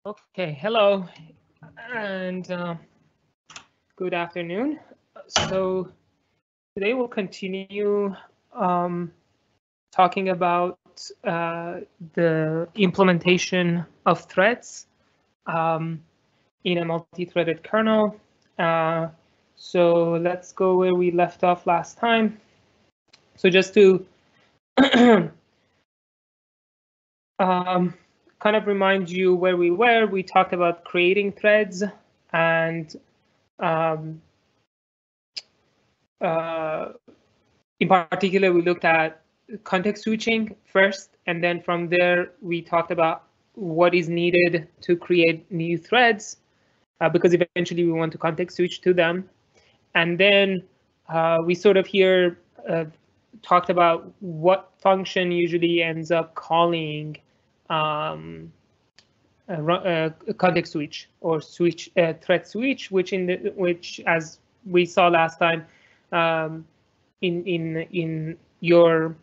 Okay, hello and good afternoon. So today we'll continue talking about the implementation of threads in a multi-threaded kernel. So let's go where we left off last time. So just to kind of remind you where we were, we talked about creating threads and in particular, we looked at context switching first, and then from there, we talked about what is needed to create new threads, because eventually we want to context switch to them. And then we sort of here talked about what function usually ends up calling a context switch or switch thread switch, which as we saw last time in your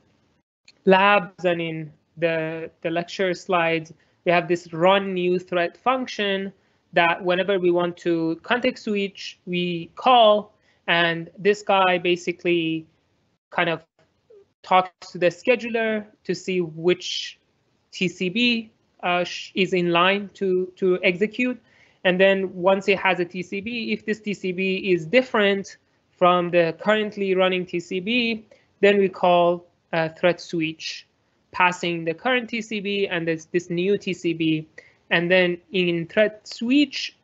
labs and in the lecture slides, we have this run new thread function that whenever we want to context switch, we call, and this guy basically kind of talks to the scheduler to see which TCB is in line to execute. And then once it has a TCB, if this TCB is different from the currently running TCB, then we call a thread switch, passing the current TCB and this new TCB. And then in thread switch,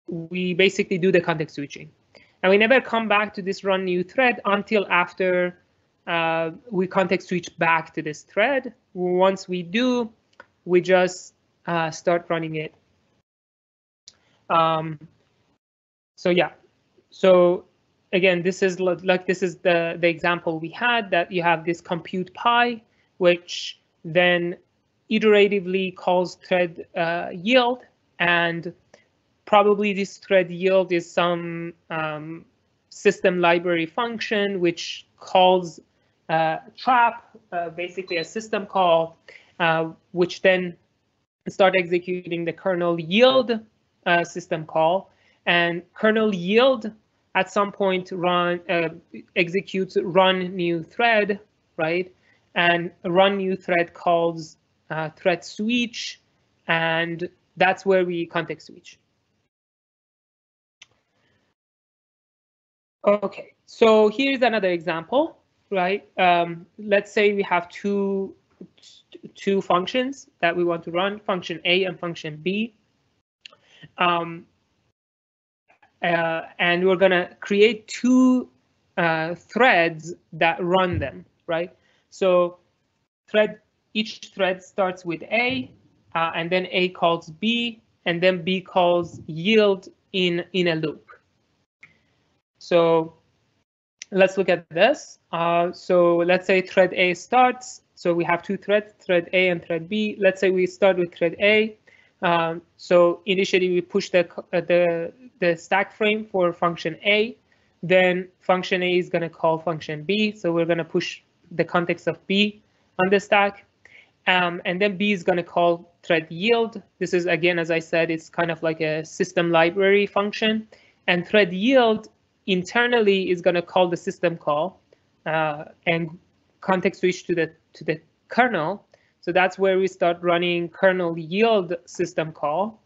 we basically do the context switching. And we never come back to this run new thread until after we context switch back to this thread. Once we do, we just start running it. So yeah, so again, this is the example we had, that you have this compute pi, which then iteratively calls thread yield, and probably this thread yield is some system library function which calls trap, basically a system call, which then start executing the kernel yield system call, and kernel yield at some point executes run new thread, right? And run new thread calls thread switch, and that's where we context switch. Okay, so here's another example, right? Let's say we have two functions that we want to run, function A and function B. And we're going to create two threads that run them, right? So each thread starts with A, and then A calls B, and then B calls yield in a loop. So let's look at this. So let's say thread A starts. So we have two threads, thread A and thread B. Let's say we start with thread A. So initially we push the stack frame for function A. Then function A is going to call function B. So we're going to push the context of B on the stack. And then B is going to call thread yield. This is, again, as I said, it's kind of like a system library function. And thread yield internally is going to call the system call and context switch to the kernel. So that's where we start running kernel yield system call,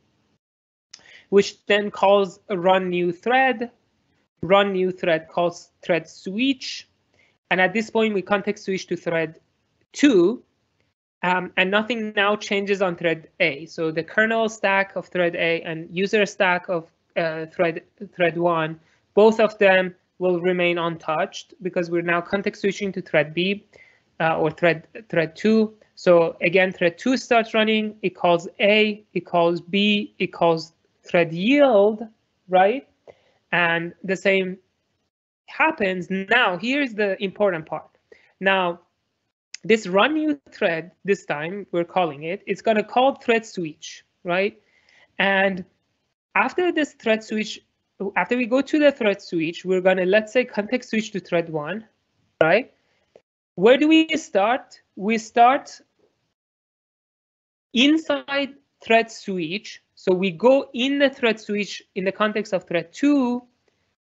which then calls a run new thread. Run new thread calls thread switch. And at this point, we context switch to thread 2. And nothing now changes on thread A. So the kernel stack of thread A and user stack of thread 1, both of them will remain untouched because we're now context switching to thread B or thread 2. So again, thread 2 starts running, it calls A, it calls B, it calls thread yield, right? And the same happens. Now, here's the important part. Now, this run new thread, this time we're calling it, it's going to call thread switch, right? And after this thread switch, after we go to the thread switch, we're going to, let's say, context switch to thread 1, right? Where do we start? We start inside thread switch. So we go in the thread switch in the context of thread 2,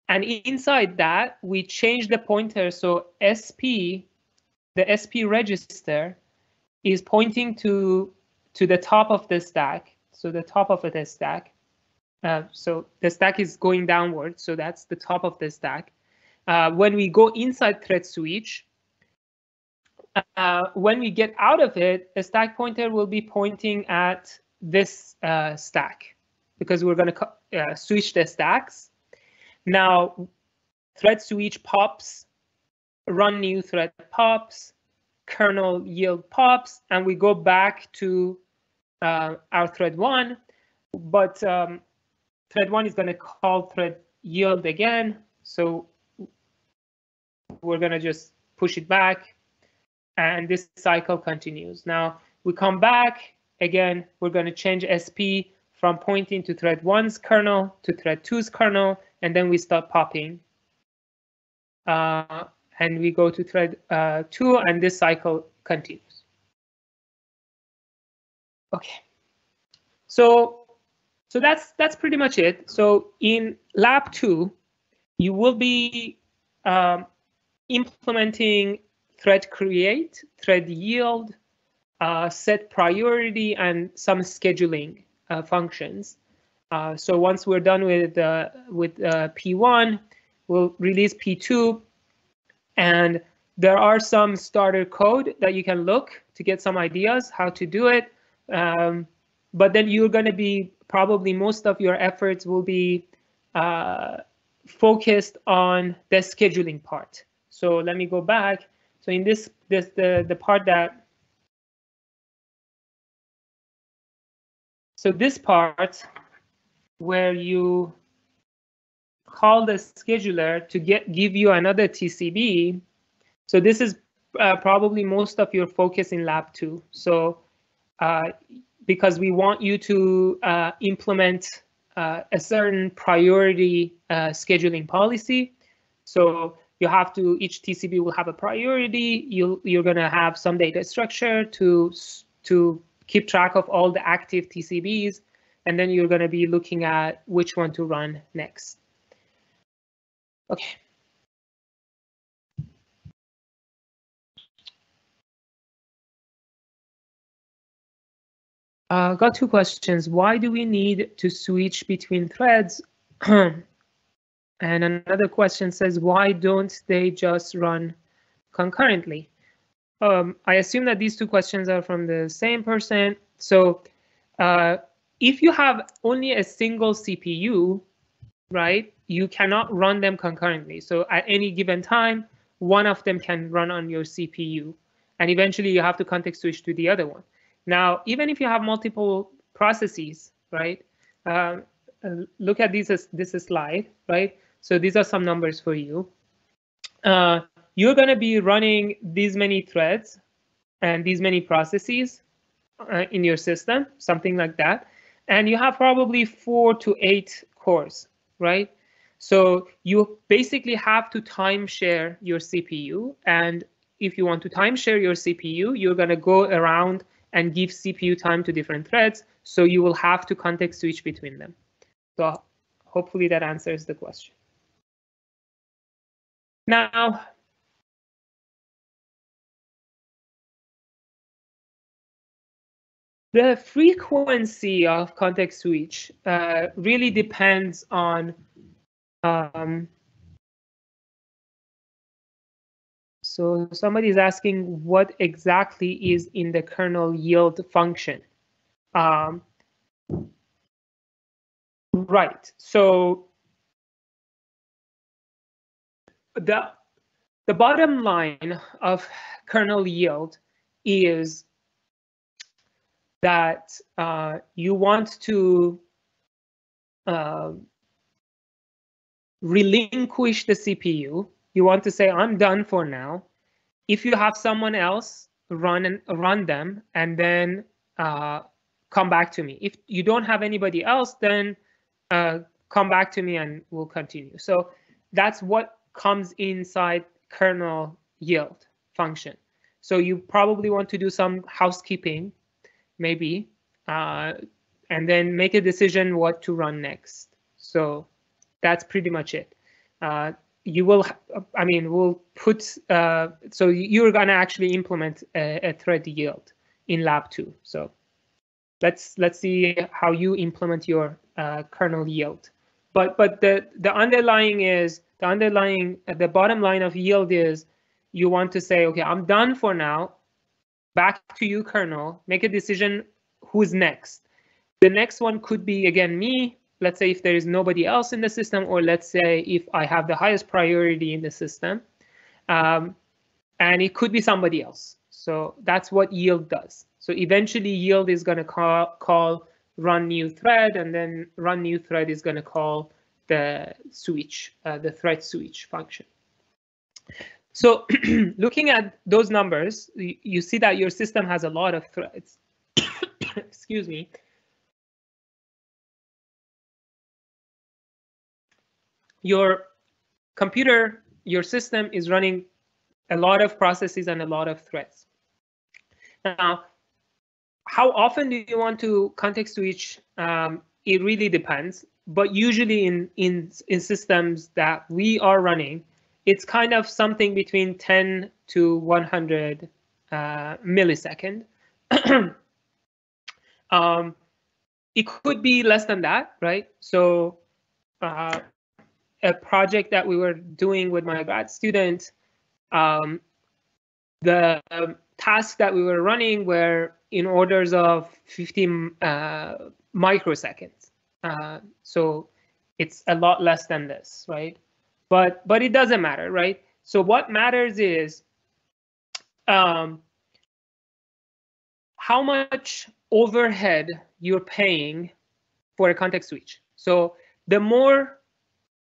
and inside that we change the pointer. So SP, the SP register, is pointing to the top of the stack. So the top of the stack. So the stack is going downward. So that's the top of the stack. When we go inside thread switch, when we get out of it, the stack pointer will be pointing at this stack, because we're going to switch the stacks. Now, thread switch pops, run new thread pops, kernel yield pops, and we go back to our thread 1. But thread 1 is going to call thread yield again. So we're going to just push it back, and this cycle continues. Now we come back again. We're going to change SP from pointing to thread 1's kernel to thread 2's kernel, and then we start popping. And we go to thread 2, and this cycle continues. Okay. So that's pretty much it. So in lab 2, you will be implementing thread create, thread yield, set priority, and some scheduling functions. So once we're done with P1, we'll release P2, and there are some starter code that you can look to get some ideas how to do it. But then you're going to be probably most of your efforts will be focused on the scheduling part. So let me go back. So in the part that, so this part where you call the scheduler to give you another TCB. So this is probably most of your focus in lab 2. So because we want you to implement a certain priority scheduling policy. So you have to, each TCB will have a priority. You're going to have some data structure to keep track of all the active TCBs, and then you're going to be looking at which one to run next. Okay. Got 2 questions. Why do we need to switch between threads? And another question says, why don't they just run concurrently? I assume that these 2 questions are from the same person. So if you have only a single CPU, right, you cannot run them concurrently. So at any given time, one of them can run on your CPU, and eventually you have to context switch to the other one. Now, even if you have multiple processes, right, look at this slide, right? So these are some numbers for you. You're going to be running these many threads and these many processes in your system, something like that. And you have probably 4 to 8 cores, right? So you basically have to time share your CPU. And if you want to time share your CPU, you're going to go around and give CPU time to different threads. So you will have to context switch between them. So hopefully that answers the question. Now, the frequency of context switch really depends on so somebody is asking what exactly is in the kernel yield function. Right. So the bottom line of kernel yield is that you want to relinquish the CPU. You want to say, I'm done for now. If you have someone else run them, and then come back to me. If you don't have anybody else, then come back to me and we'll continue. So that's what comes inside kernel yield function. So you probably want to do some housekeeping, maybe, and then make a decision what to run next. So that's pretty much it. You will, I mean, we'll put, so you're going to actually implement a thread yield in lab 2. So let's see how you implement your kernel yield. But the underlying is, the bottom line of yield is you want to say, okay, I'm done for now. Back to you, kernel. Make a decision who's next. The next one could be, again, me. Let's say if there is nobody else in the system, or let's say if I have the highest priority in the system, and it could be somebody else. So that's what yield does. So eventually yield is going to call run new thread, and then run new thread is going to call the switch, the thread switch function. So looking at those numbers, you see that your system has a lot of threads. Excuse me. Your computer, your system is running a lot of processes and a lot of threads. Now, how often do you want to context switch? It really depends, but usually in systems that we are running, it's kind of something between 10 to 100 millisecond. It could be less than that, right? So a project that we were doing with my grad student, the tasks that we were running were in orders of 15 microseconds. So it's a lot less than this, right? But it doesn't matter, right? So what matters is how much overhead you're paying for a context switch. So the more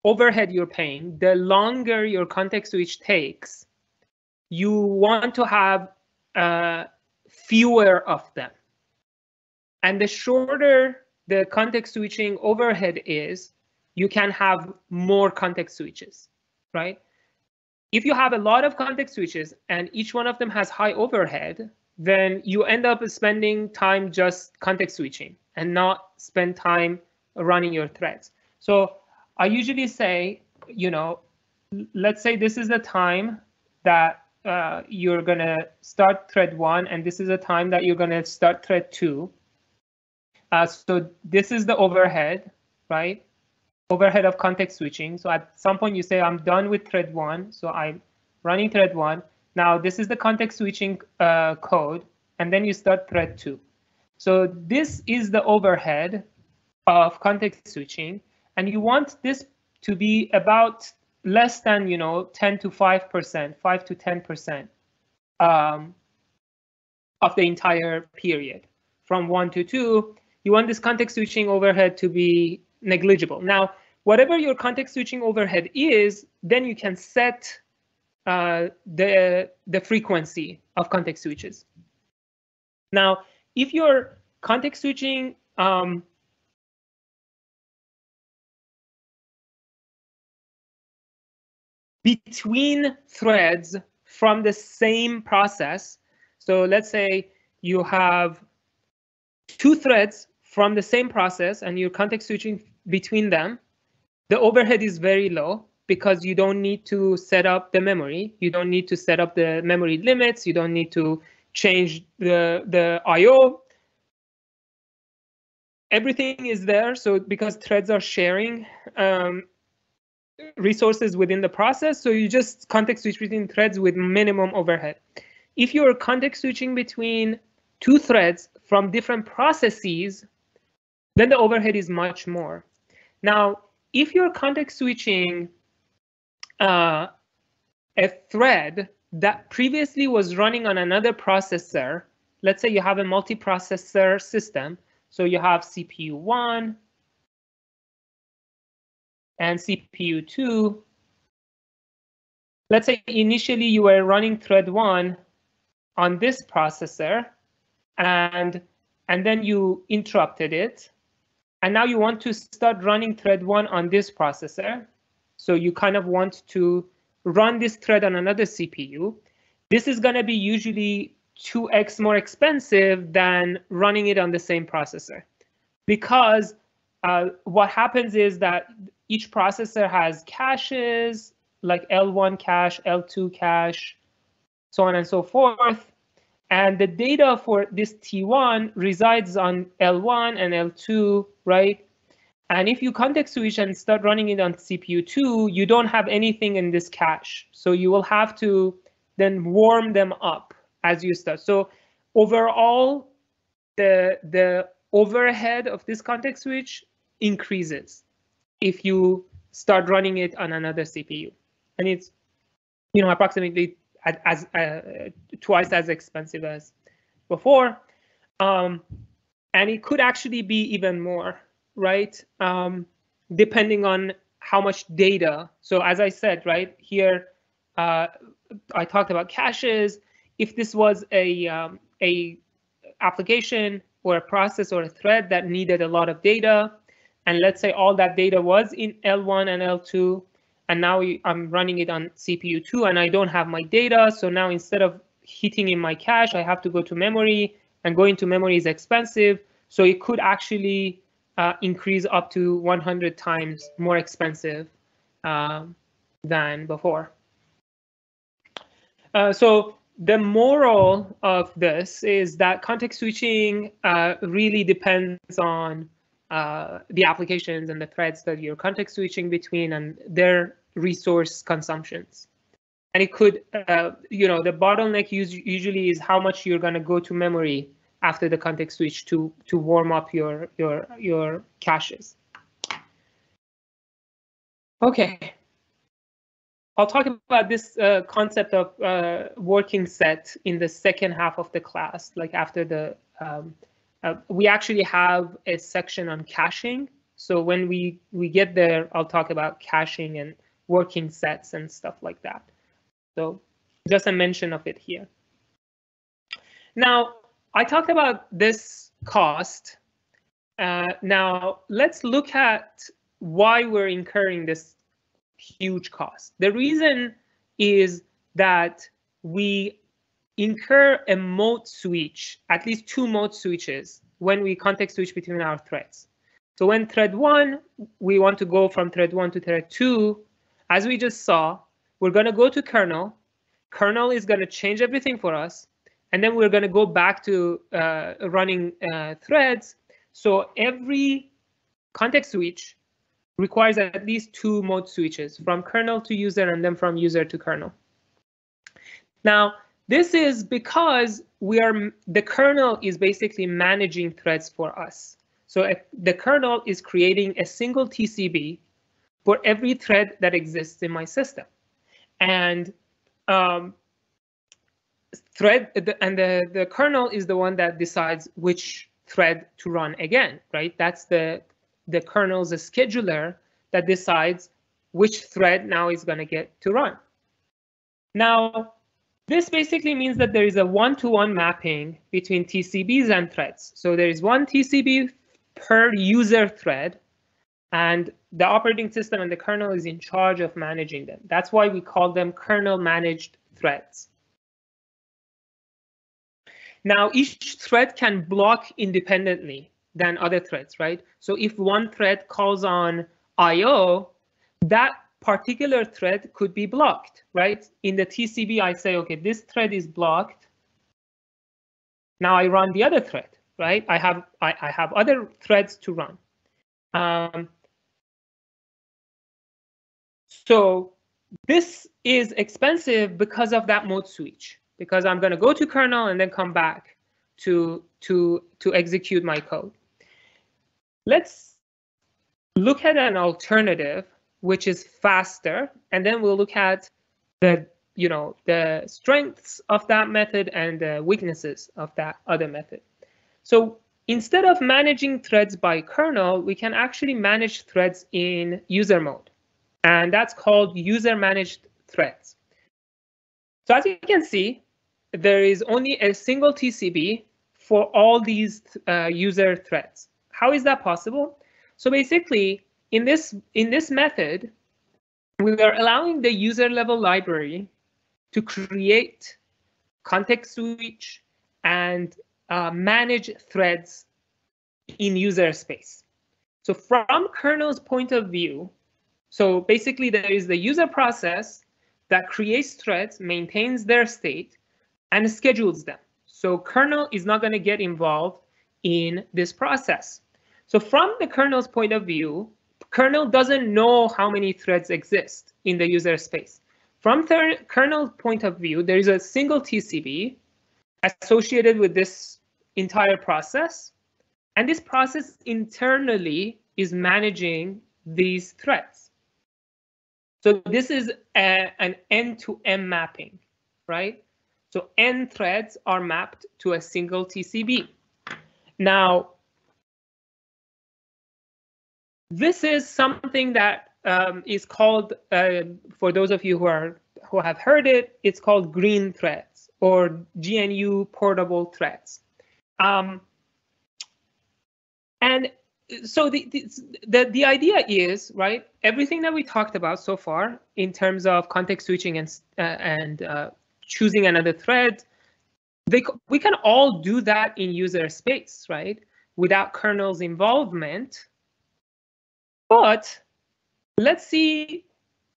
overhead you're paying, the longer your context switch takes. You want to have fewer of them. And the shorter the context switching overhead is, you can have more context switches, right? If you have a lot of context switches and each one of them has high overhead, then you end up spending time just context switching and not spend time running your threads. So I usually say, you know, let's say this is the time that you're going to start thread 1, and this is the time that you're going to start thread 2. So this is the overhead, right? Overhead of context switching. So at some point you say, I'm done with thread 1. So I'm running thread 1. Now this is the context switching code, and then you start thread 2. So this is the overhead of context switching, and you want this to be about less than, you know, 10 to 5%, 5 to 10% of the entire period. From 1 to 2, you want this context switching overhead to be negligible. Now, whatever your context switching overhead is, then you can set the frequency of context switches. Now, if your context switching between threads from the same process, so let's say you have 2 threads from the same process and you're context switching between them, the overhead is very low because you don't need to set up the memory. You don't need to set up the memory limits. You don't need to change the I/O. Everything is there. So because threads are sharing resources within the process, so you just context switch between threads with minimum overhead. If you're context switching between 2 threads from different processes, then the overhead is much more. Now, if you're context switching a thread that previously was running on another processor, let's say you have a multiprocessor system, so you have CPU 1 and CPU 2. Let's say initially you were running thread 1 on this processor, and then you interrupted it. And now you want to start running thread 1 on this processor. So you kind of want to run this thread on another CPU. This is going to be usually 2x more expensive than running it on the same processor. because what happens is that each processor has caches, like L1 cache, L2 cache, so on and so forth. And the data for this T1 resides on L1 and L2, right? And if you context switch and start running it on CPU2, you don't have anything in this cache. So you will have to then warm them up as you start. So overall, the overhead of this context switch increases if you start running it on another CPU. And it's, approximately twice as expensive as before. And it could actually be even more, right? Depending on how much data. So as I said, right here, I talked about caches. If this was a application or a process or a thread that needed a lot of data, and let's say all that data was in L1 and L2, and now I'm running it on CPU2 and I don't have my data. So now instead of hitting in my cache, I have to go to memory, and going to memory is expensive. So it could actually increase up to 100 times more expensive than before. So the moral of this is that context switching really depends on the applications and the threads that you're context switching between and their resource consumptions. And it could, the bottleneck usually is how much you're going to go to memory after the context switch to warm up your caches. Okay. I'll talk about this concept of working set in the second half of the class, like after the, we actually have a section on caching. So when we get there, I'll talk about caching and working sets and stuff like that. So just a mention of it here. Now, I talked about this cost. Now, let's look at why we're incurring this huge cost. The reason is that we incur a mode switch, at least 2 mode switches, when we context switch between our threads. So when thread 1, we want to go from thread 1 to thread 2, as we just saw, we're going to go to kernel. Kernel is going to change everything for us. And then we're going to go back to running threads. So every context switch requires at least 2 mode switches, from kernel to user and then from user to kernel. Now, this is because the kernel is basically managing threads for us. So the kernel is creating a single TCB for every thread that exists in my system. And the kernel is the one that decides which thread to run again, right? That's the kernel's scheduler that decides which thread now is going to get to run. Now, this basically means that there is a one-to-one mapping between TCBs and threads. So there is one TCB per user thread, and the operating system and the kernel is in charge of managing them. That's why we call them kernel-managed threads. Now, each thread can block independently than other threads, right? So if one thread calls on IO, that particular thread could be blocked, right? In the TCB, I say, okay, this thread is blocked. Now I run the other thread, right? I have other threads to run. So this is expensive because of that mode switch, because I'm going to go to kernel and then come back to execute my code. Let's look at an alternative which is faster, and then we'll look at the strengths of that method and the weaknesses of that other method. So instead of managing threads by kernel, we can actually manage threads in user mode, and that's called user managed threads. So as you can see, there is only a single TCB for all these user threads. How is that possible? So basically, in this method, we are allowing the user level library to create context switch and manage threads in user space. So from kernel's point of view, so basically there is the user process that creates threads, maintains their state, and schedules them. So kernel is not going to get involved in this process. So from the kernel's point of view, kernel doesn't know how many threads exist in the user space. From the kernel's point of view, there is a single TCB associated with this entire process. And this process internally is managing these threads. So this is an N-to-M mapping, right? So N threads are mapped to a single TCB. Now, this is something that is called, for those of you who have heard it, it's called green threads or GNU portable threads. And so the idea is, right, everything that we talked about so far in terms of context switching and choosing another thread, we can all do that in user space, right, without kernel's involvement. But let's see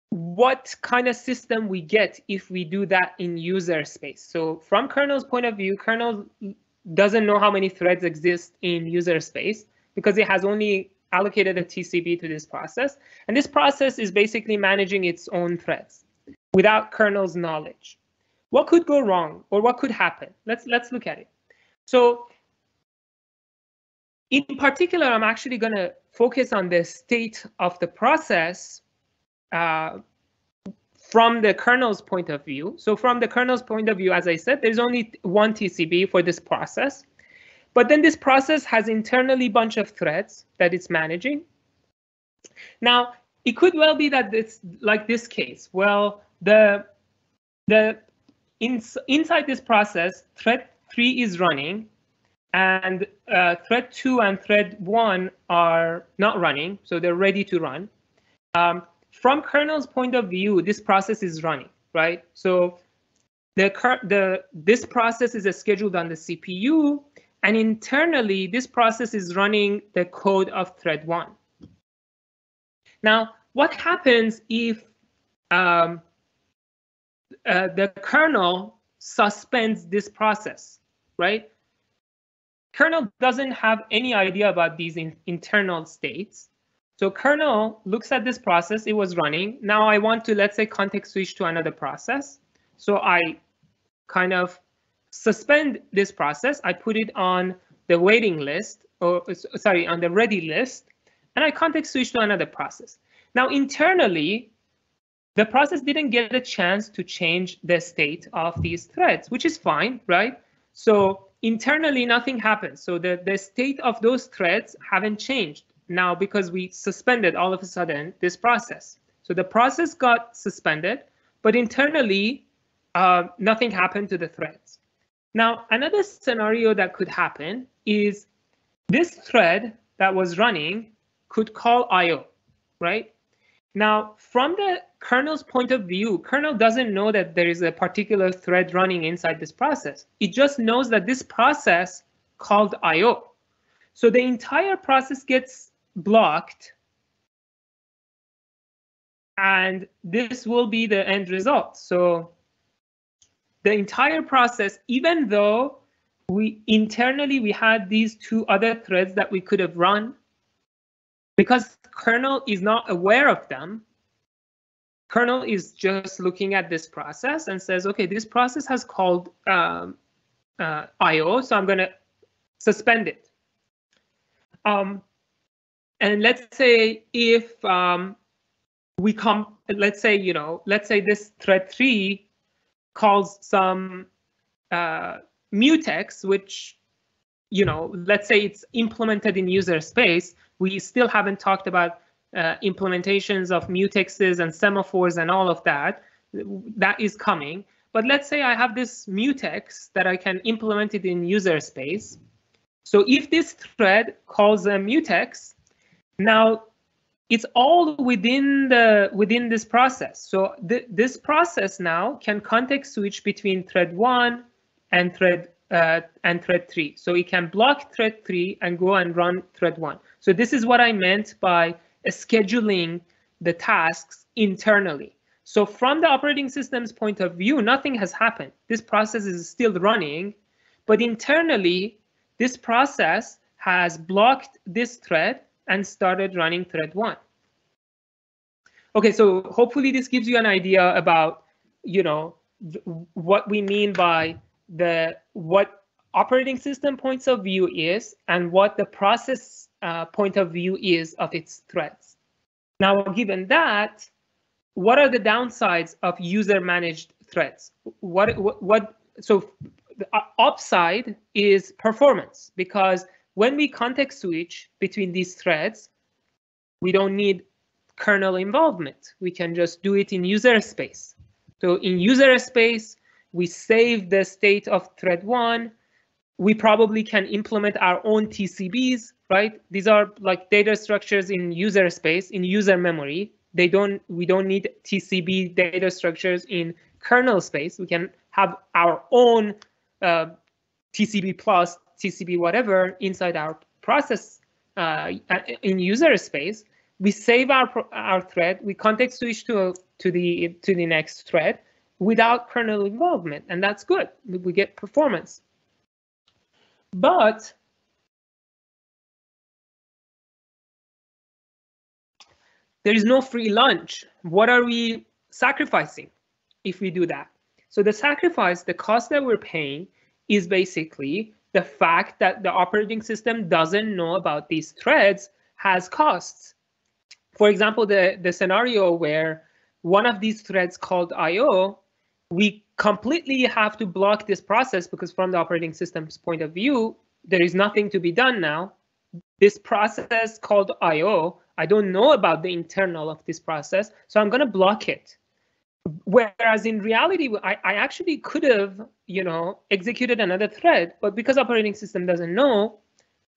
what kind of system we get if we do that in user space. So from kernel's point of view, kernel doesn't know how many threads exist in user space because it has only allocated a TCB to this process. And this process is basically managing its own threads without kernel's knowledge. What could go wrong or what could happen? Let's look at it. So in particular, I'm actually going to focus on the state of the process from the kernel's point of view. So from the kernel's point of view, as I said, there's only one TCB for this process. But then this process has internally a bunch of threads that it's managing. Now, it could well be that it's like this case. Well, inside this process, thread 3 is running, and thread 2 and thread 1 are not running, so they're ready to run. From kernel's point of view, this process is running, right? So this process is scheduled on the CPU, and internally, this process is running the code of thread 1. Now, what happens if the kernel suspends this process, right? Kernel doesn't have any idea about these internal states. So kernel looks at this process, it was running. Now I want to, let's say, context switch to another process. So I kind of suspend this process. I put it on the waiting list, or sorry, on the ready list, and I context switch to another process. Now internally, the process didn't get a chance to change the state of these threads, which is fine, right? So internally, nothing happens. So the state of those threads haven't changed now because we suspended all of a sudden this process. So the process got suspended, but internally, nothing happened to the threads. Now, another scenario that could happen is this thread that was running could call IO, right? Now, from the kernel's point of view, kernel doesn't know that there is a particular thread running inside this process. It just knows that this process called IO. So the entire process gets blocked, and this will be the end result. So the entire process, even though internally we had these two other threads that we could have run, because kernel is not aware of them, kernel is just looking at this process and says, okay, this process has called IO, so I'm going to suspend it. And let's say if let's say this thread 3 calls some mutex, which, let's say it's implemented in user space. We still haven't talked about implementations of mutexes and semaphores and all of that. That is coming. But let's say I have this mutex that I can implement it in user space. So if this thread calls a mutex, now it's all within this process. So this process now can context switch between thread 1 and thread and thread 3. So it can block thread 3 and go and run thread 1. So this is what I meant by scheduling the tasks internally. So from the operating system's point of view, nothing has happened. This process is still running, but internally, this process has blocked this thread and started running thread 1. Okay, so hopefully this gives you an idea about, what we mean by what operating system points of view is and what the process point of view is of its threads. Now, given that, what are the downsides of user-managed threads? So the upside is performance, because when we context switch between these threads, we don't need kernel involvement. We can just do it in user space. So in user space, we save the state of thread 1. We probably can implement our own TCBs, right? These are like data structures in user space, in user memory. We don't need TCB data structures in kernel space. We can have our own TCB plus, TCB whatever inside our process in user space. We save our thread. We context switch to the next thread without kernel involvement, and that's good. We get performance. But there is no free lunch. What are we sacrificing if we do that? So the sacrifice, the cost that we're paying, is basically the fact that the operating system doesn't know about these threads has costs. For example, the scenario where one of these threads called IO, we completely have to block this process because from the operating system's point of view, there is nothing to be done now. This process called IO, I don't know about the internal of this process, so I'm going to block it. Whereas in reality, I actually could have, executed another thread, but because operating system doesn't know,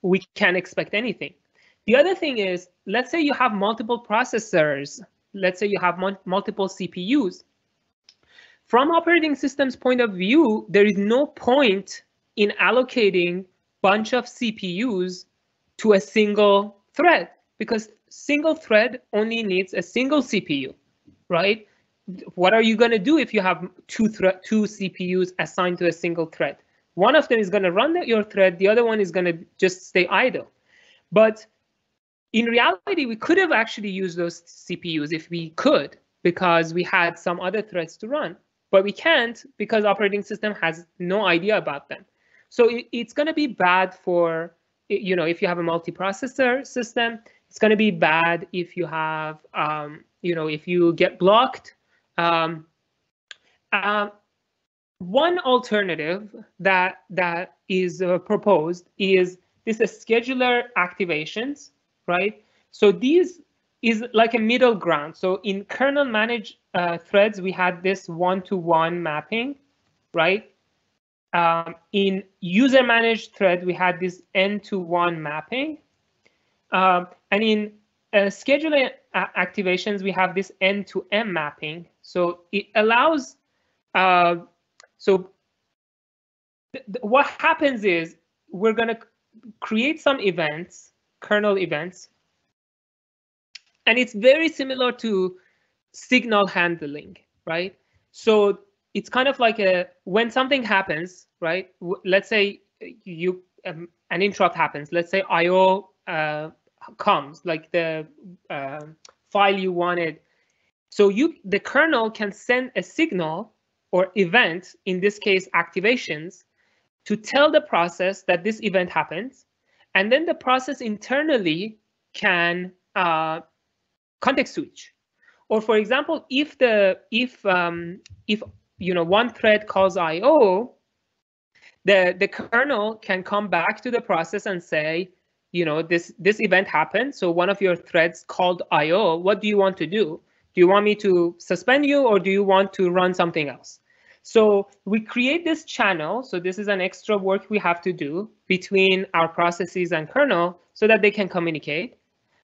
we can't expect anything. The other thing is, let's say you have multiple processors. Let's say you have multiple CPUs. From operating system's point of view, there is no point in allocating bunch of CPUs to a single thread, because single thread only needs a single CPU, right? What are you going to do if you have two CPUs assigned to a single thread? One of them is going to run your thread, the other one is going to just stay idle. But in reality, we could have actually used those CPUs if we could, because we had some other threads to run. But we can't because operating system has no idea about them. So it's going to be bad for, if you have a multiprocessor system. It's going to be bad if you have, if you get blocked. One alternative that is proposed is this scheduler activations, right? So these is like a middle ground. So in kernel managed threads, we had this one-to-one mapping, right? In user managed thread, we had this n-to-1 mapping. And in scheduler activations, we have this n-to-m mapping. So it allows, what happens is we're going to create some events, kernel events, and it's very similar to signal handling, right? So it's kind of like when something happens, right? Let's say an interrupt happens. Let's say IO comes, like the file you wanted. So the kernel can send a signal or event, in this case activations, to tell the process that this event happens, and then the process internally can context switch. Or for example, if one thread calls IO, the kernel can come back to the process and say, this event happened. So one of your threads called IO. What do you want to do? Do you want me to suspend you, or do you want to run something else? So we create this channel. So this is an extra work we have to do between our processes and kernel so that they can communicate.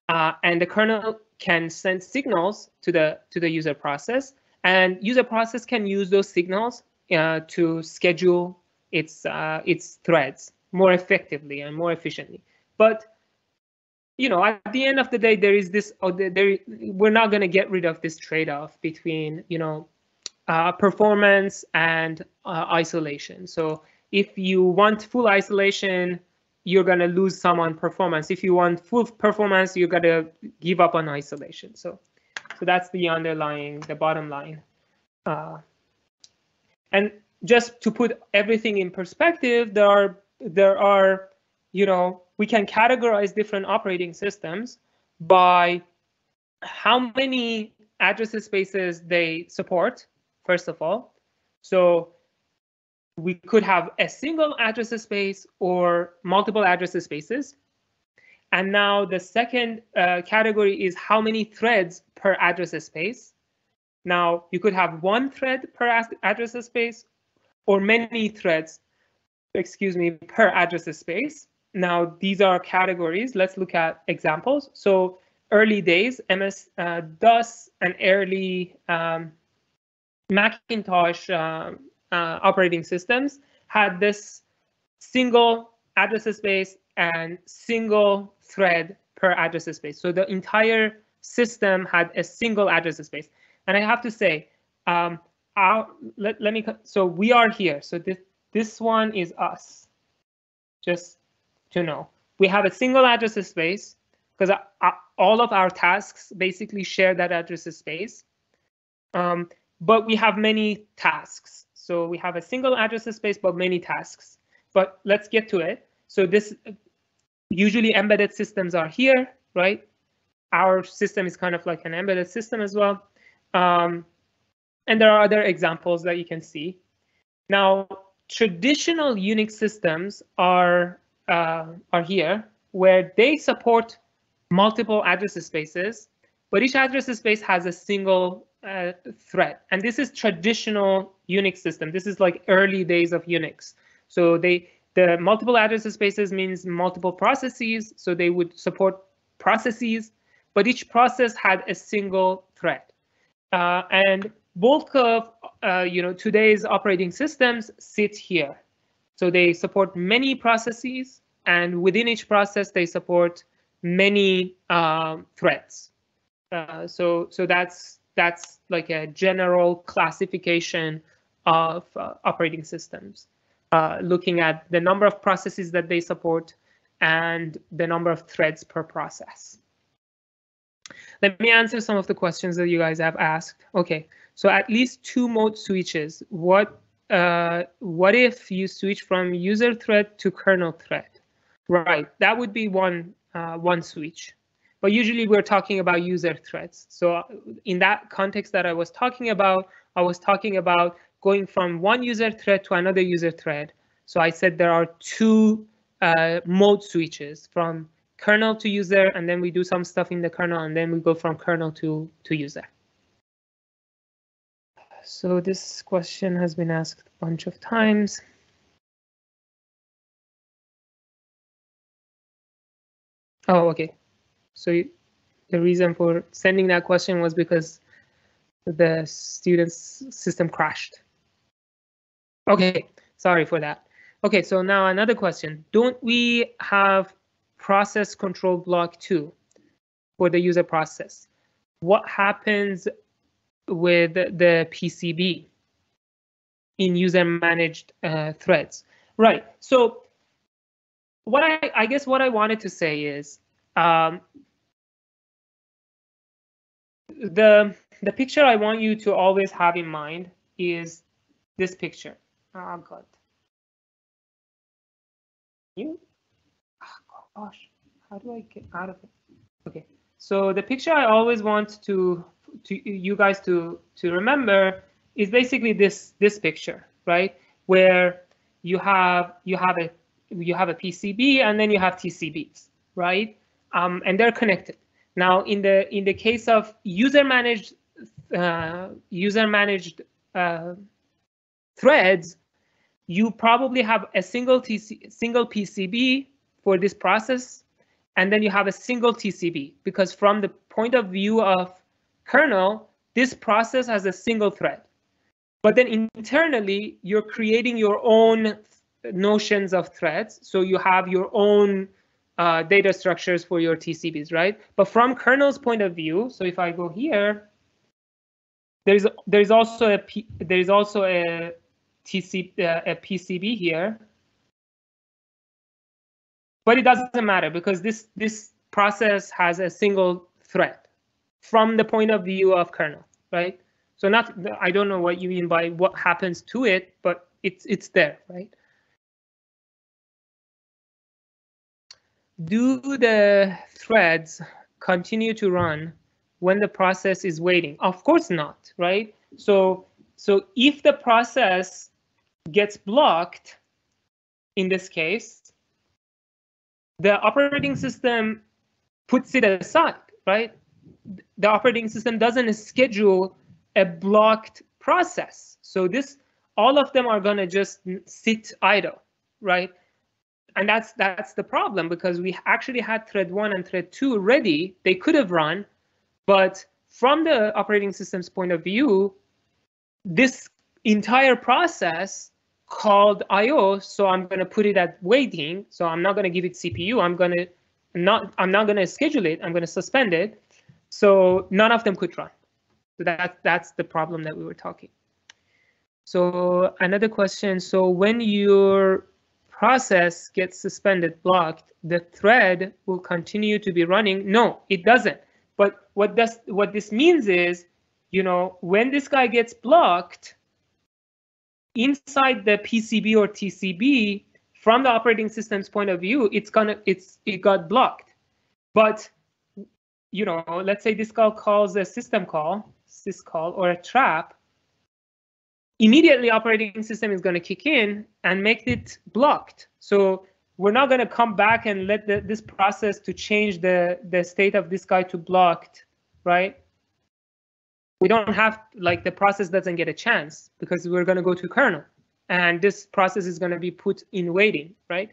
And the kernel can send signals to the user process, and user process can use those signals to schedule its threads more effectively and more efficiently. But at the end of the day, there is this. We're not going to get rid of this trade-off between performance and isolation. So if you want full isolation, you're going to lose some on performance. If you want full performance, you got to give up on isolation. So that's the bottom line. And just to put everything in perspective, there are we can categorize different operating systems by how many address spaces they support, first of all. So we could have a single address space or multiple address spaces. And now the second category is how many threads per address space. Now you could have one thread per address space or many threads, per address space. Now these are categories. Let's look at examples. So early days, MS-DOS and early Macintosh operating systems had this single address space and single thread per address space. So the entire system had a single address space. And I have to say, so we are here. So this one is us. Just to know, we have a single address space because all of our tasks basically share that address space. But we have many tasks. So we have a single address space, but many tasks. But let's get to it. So this usually embedded systems are here, right? Our system is kind of like an embedded system as well. And there are other examples that you can see. Now, traditional Unix systems are here, where they support multiple address spaces, but each address space has a single thread. And this is traditional Unix system. This is like early days of Unix. So the multiple address spaces means multiple processes. So they would support processes, but each process had a single thread. And bulk of today's operating systems sit here. So they support many processes, and within each process they support many threads. So that's like a general classification of operating systems, looking at the number of processes that they support and the number of threads per process. Let me answer some of the questions that you guys have asked. Okay, so at least 2 mode switches. What if you switch from user thread to kernel thread? Right, that would be one switch. But usually we're talking about user threads. So in that context that I was talking about going from one user thread to another user thread. So I said there are 2 mode switches, from kernel to user, and then we do some stuff in the kernel, and then we go from kernel to user. So this question has been asked a bunch of times. Oh, okay. So the reason for sending that question was because the student's system crashed. Okay, sorry for that. Okay, so now another question. Don't we have process control block 2 for the user process? What happens with the PCB in user managed threads? Right, so what I guess what I wanted to say is the picture I want you to always have in mind is this picture. Oh God. Oh gosh, how do I get out of it? Okay, so the picture I always want to you guys to remember is basically this picture, right? Where you have a PCB and then you have TCBs, right? And they're connected. Now, in the case of user managed threads, you probably have a single PCB for this process, and then you have a single TCB, because from the point of view of kernel, this process has a single thread. But then internally, you're creating your own notions of threads. So you have your own data structures for your TCBs, right? But from kernel's point of view, so if I go here, there's also a PCB here, but it doesn't matter because this process has a single thread from the point of view of kernel, right? So I don't know what you mean by what happens to it, but it's there, right? Do the threads continue to run when the process is waiting? Of course not, right? So if the process gets blocked, in this case, the operating system puts it aside, right? The operating system doesn't schedule a blocked process. So all of them are gonna just sit idle, right? And that's the problem, because we actually had thread 1 and thread 2 ready. They could have run, but from the operating system's point of view, this entire process called IO, so I'm going to put it at waiting. So I'm not going to give it CPU. I'm not going to schedule it. I'm going to suspend it. So none of them could run. So that's the problem that we were talking. So another question. So when your process gets suspended, blocked, the thread will continue to be running? No, it doesn't. But what this means is, when this guy gets blocked inside the PCB or TCB, from the operating system's point of view, it got blocked. But let's say this guy calls a syscall or a trap. Immediately operating system is going to kick in and make it blocked. So we're not going to come back and let this process to change the state of this guy to blocked, right? We don't have, the process doesn't get a chance because we're going to go to kernel and this process is going to be put in waiting, right?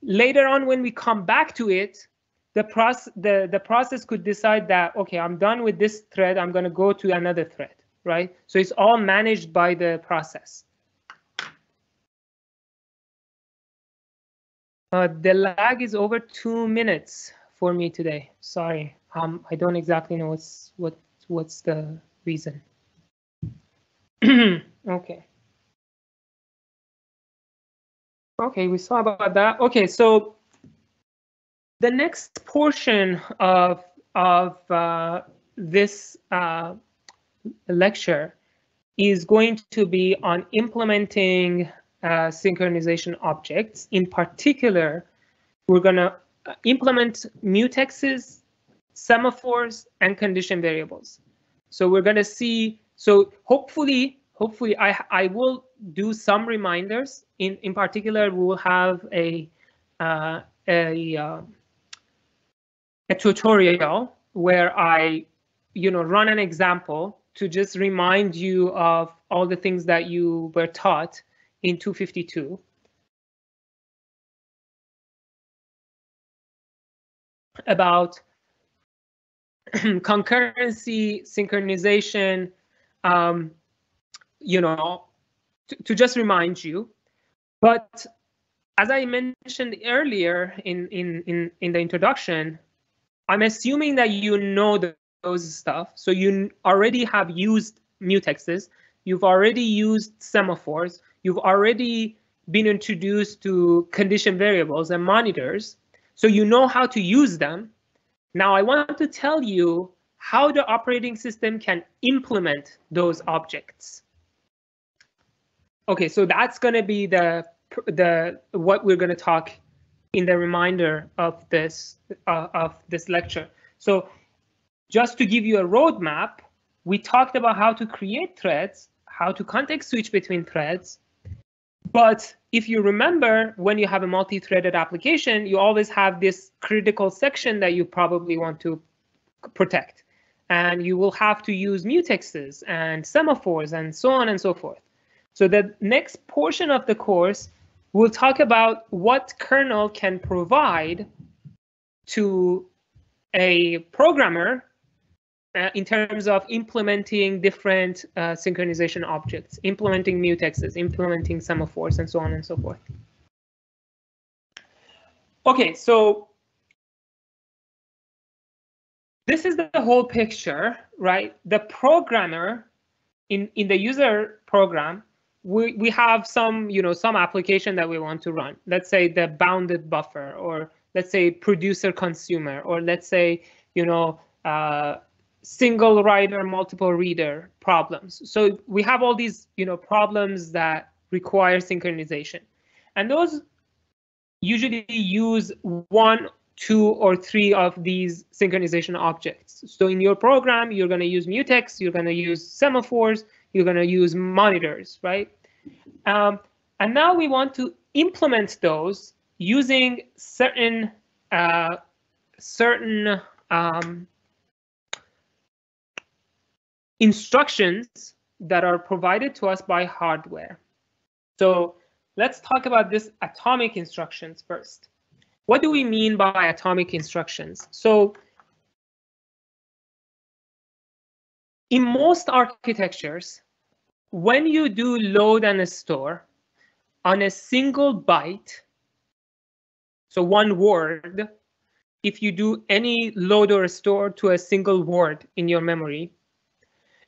Later on, when we come back to it, the process could decide that, okay, I'm done with this thread, I'm going to go to another thread, right? So it's all managed by the process. The lag is over 2 minutes for me today. Sorry, I don't exactly know what's the reason. Okay. Okay, we saw about that. Okay, so the next portion of this lecture is going to be on implementing synchronization objects. In particular, we're going to implement mutexes, semaphores, and condition variables. So we're going to see, so hopefully I will do some reminders. In particular, we will have a tutorial where I run an example to just remind you of all the things that you were taught in 252. About concurrency, synchronization, to just remind you. But as I mentioned earlier in the introduction, I'm assuming that you know those stuff. So you already have used mutexes, you've already used semaphores, you've already been introduced to condition variables and monitors. So you know how to use them. Now I want to tell you how the operating system can implement those objects. Okay, so that's going to be what we're going to talk in the reminder of this lecture. So just to give you a roadmap, we talked about how to create threads, how to context switch between threads. But if you remember, when you have a multi-threaded application, you always have this critical section that you probably want to protect. And you will have to use mutexes and semaphores and so on and so forth. So the next portion of the course, we'll talk about what kernel can provide to a programmer in terms of implementing different synchronization objects, implementing mutexes, implementing semaphores, and so on and so forth. Okay, so this is the whole picture, right? The programmer in the user program, we have some, some application that we want to run. Let's say the bounded buffer, or let's say producer consumer, or let's say, single writer, multiple reader problems. So we have all these, problems that require synchronization. And those usually use 1, 2, or 3 of these synchronization objects. So in your program, you're going to use mutex, you're going to use semaphores, you're going to use monitors, right? And now we want to implement those using certain instructions that are provided to us by hardware. So let's talk about this atomic instructions first. What do we mean by atomic instructions? So in most architectures, when you do load and store on a single byte, so one word, if you do any load or store to a single word in your memory,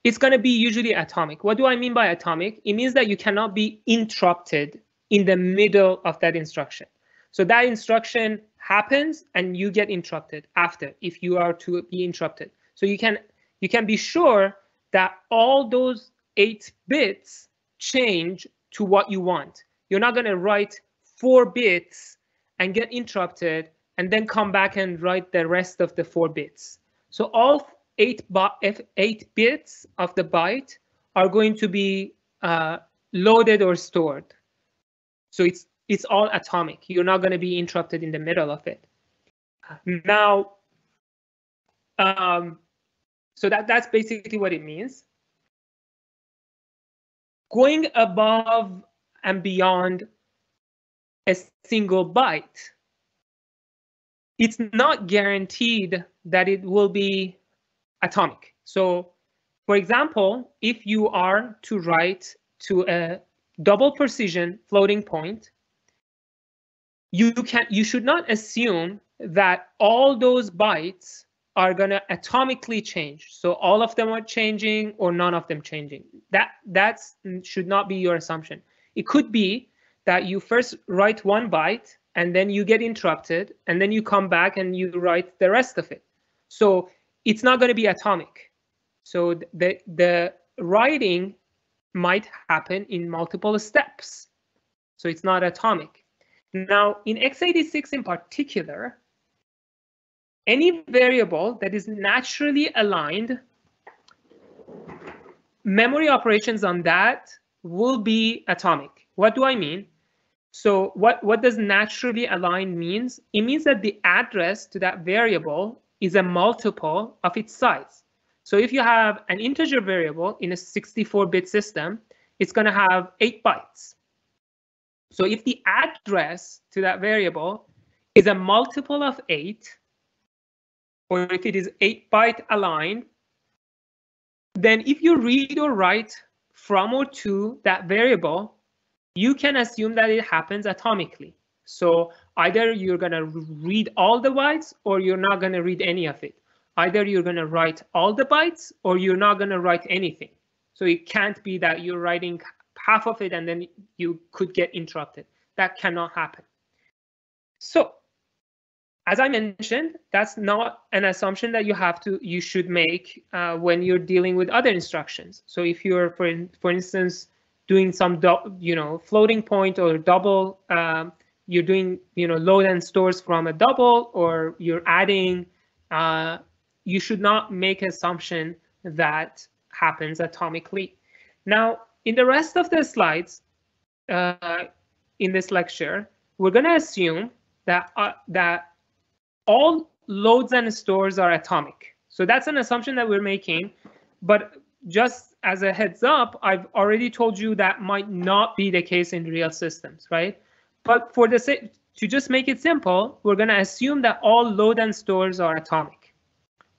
it's going to be usually atomic. What do I mean by atomic? It means that you cannot be interrupted in the middle of that instruction. So that instruction happens and you get interrupted after, if you are to be interrupted. So you can be sure that all those 8 bits change to what you want. You're not going to write 4 bits and get interrupted and then come back and write the rest of the 4 bits. So all 8 bits of the byte are going to be loaded or stored. So it's all atomic. You're not going to be interrupted in the middle of it. Now, so that's basically what it means. Going above and beyond a single byte, it's not guaranteed that it will be atomic. So, for example, if you are to write to a double precision floating point, you should not assume that all those bytes are going to atomically change. So all of them are changing or none of them changing. That should not be your assumption. It could be that you first write 1 byte and then you get interrupted and then you come back and you write the rest of it. So it's not going to be atomic. So the writing might happen in multiple steps. So it's not atomic. Now, in x86 in particular, any variable that is naturally aligned, memory operations on that will be atomic. What do I mean? So what does naturally aligned means? It means that the address to that variable is a multiple of its size. So if you have an integer variable in a 64-bit system, it's going to have 8 bytes. So if the address to that variable is a multiple of 8, or if it is 8-byte aligned, then if you read or write from or to that variable, you can assume that it happens atomically. So either you're going to read all the bytes or you're not going to read any of it. Either you're going to write all the bytes or you're not going to write anything. So it can't be that you're writing half of it and then you could get interrupted. That cannot happen. So as I mentioned, that's not an assumption that you should make when you're dealing with other instructions. So if you're, for instance, doing some floating point or double, you're doing load and stores from a double, or you're adding, you should not make an assumption that happens atomically. Now, in the rest of the slides in this lecture, we're going to assume that all loads and stores are atomic. So that's an assumption that we're making, but just as a heads up, I've already told you that might not be the case in real systems, right? But for the sake, to just make it simple, we're going to assume that all load and stores are atomic.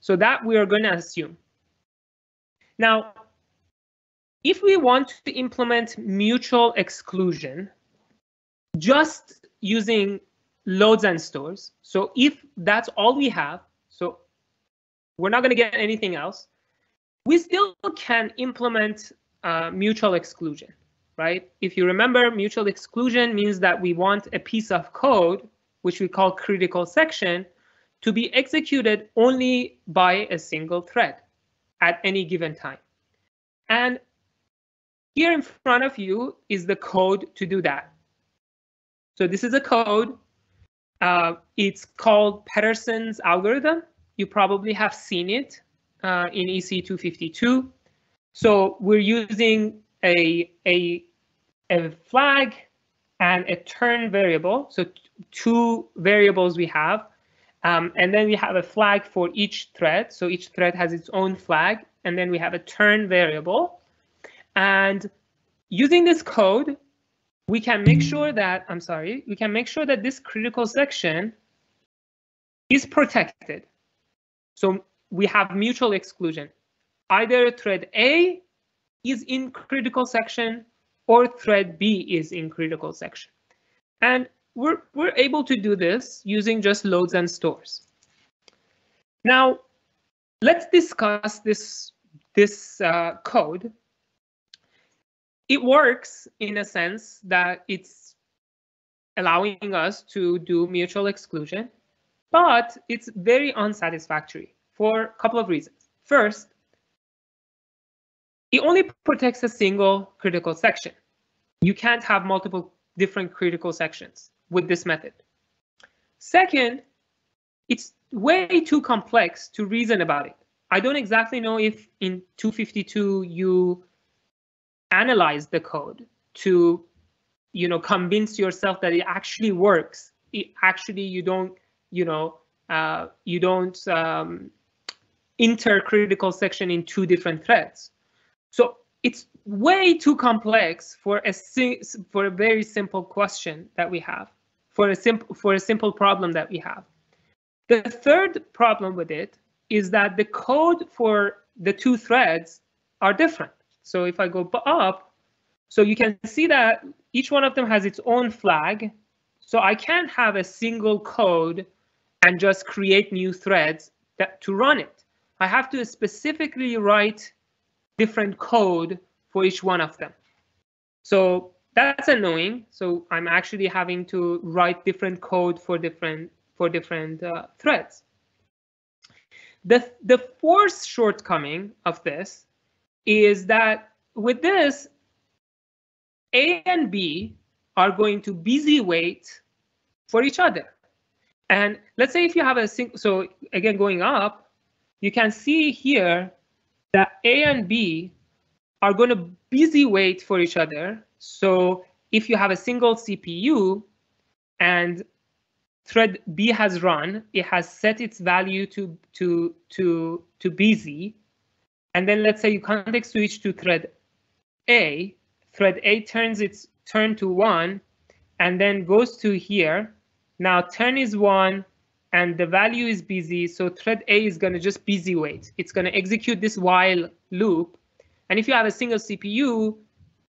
So that we are going to assume. Now, if we want to implement mutual exclusion, just using loads and stores. So if that's all we have, so we're not going to get anything else, we still can implement mutual exclusion, right? If you remember, mutual exclusion means that we want a piece of code, which we call critical section, to be executed only by a single thread at any given time. And here in front of you is the code to do that. So this is a code. It's called Peterson's algorithm. You probably have seen it in ECE 252. So we're using a flag and a turn variable. So two variables we have. And then we have a flag for each thread. So each thread has its own flag. And then we have a turn variable. And using this code, we can make sure that, we can make sure that this critical section is protected. So we have mutual exclusion. Either thread A is in critical section or thread B is in critical section. And we're able to do this using just loads and stores. Now, let's discuss this code. It works in a sense that it's allowing us to do mutual exclusion, but it's very unsatisfactory for a couple of reasons. First, it only protects a single critical section. You can't have multiple different critical sections with this method. Second, it's way too complex to reason about it. I don't exactly know if in 252 you analyze the code to, convince yourself that it actually works. You don't, enter critical section in two different threads. So it's way too complex for a very simple question that we have, for a simple problem that we have. The third problem with it is that the code for the two threads are different. So if I go up, so you can see that each one of them has its own flag. So I can't have a single code and just create new threads to run it. I have to specifically write different code for each one of them. So that's annoying. So I'm actually having to write different code for different threads. The fourth shortcoming of this is that with this, A and B are going to busy wait for each other. And let's say if you have so again, going up, you can see here that A and B are going to busy wait for each other. So if you have a single CPU and thread B has run, it has set its value to busy. And then let's say you context switch to thread A turns its turn to 1 and then goes to here. Now turn is 1 and the value is busy. So thread A is going to just busy wait. It's going to execute this while loop. And if you have a single CPU,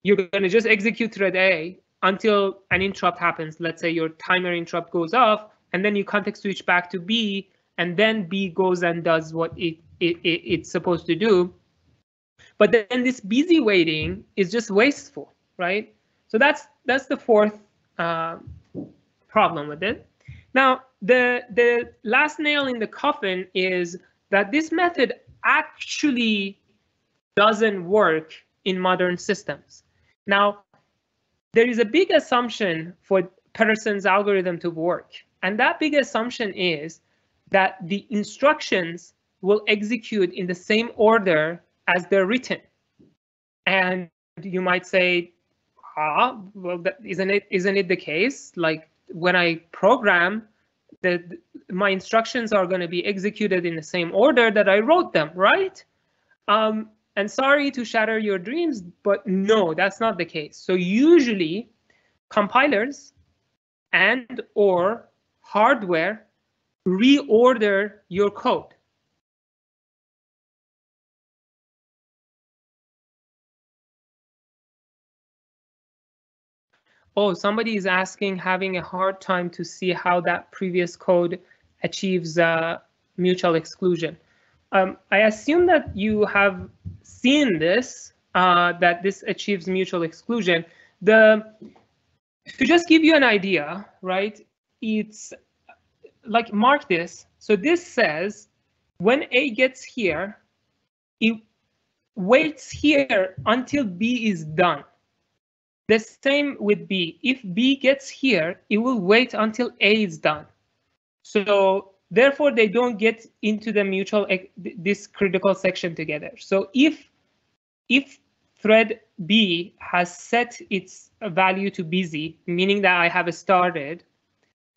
you're going to just execute thread A until an interrupt happens. Let's say your timer interrupt goes off, and then you context switch back to B, and then B goes and does what it's supposed to do. But then this busy waiting is just wasteful, right? So that's the fourth problem with it. Now, the last nail in the coffin is that this method actually doesn't work in modern systems. Now, there is a big assumption for Peterson's algorithm to work. And that big assumption is that the instructions will execute in the same order as they're written. And you might say, well, isn't it the case? Like when I program, my instructions are going to be executed in the same order that I wrote them, right? And sorry to shatter your dreams, but no, that's not the case. So usually compilers and or hardware reorder your code. Oh, somebody is asking, having a hard time to see how that previous code achieves mutual exclusion. I assume that you have seen this, that this achieves mutual exclusion. To just give you an idea, right? It's like, mark this. So this says when A gets here, it waits here until B is done. The same with B. If B gets here, it will wait until A is done. So therefore, they don't get into the mutual, this critical section together. So if thread B has set its value to busy, meaning that I have started,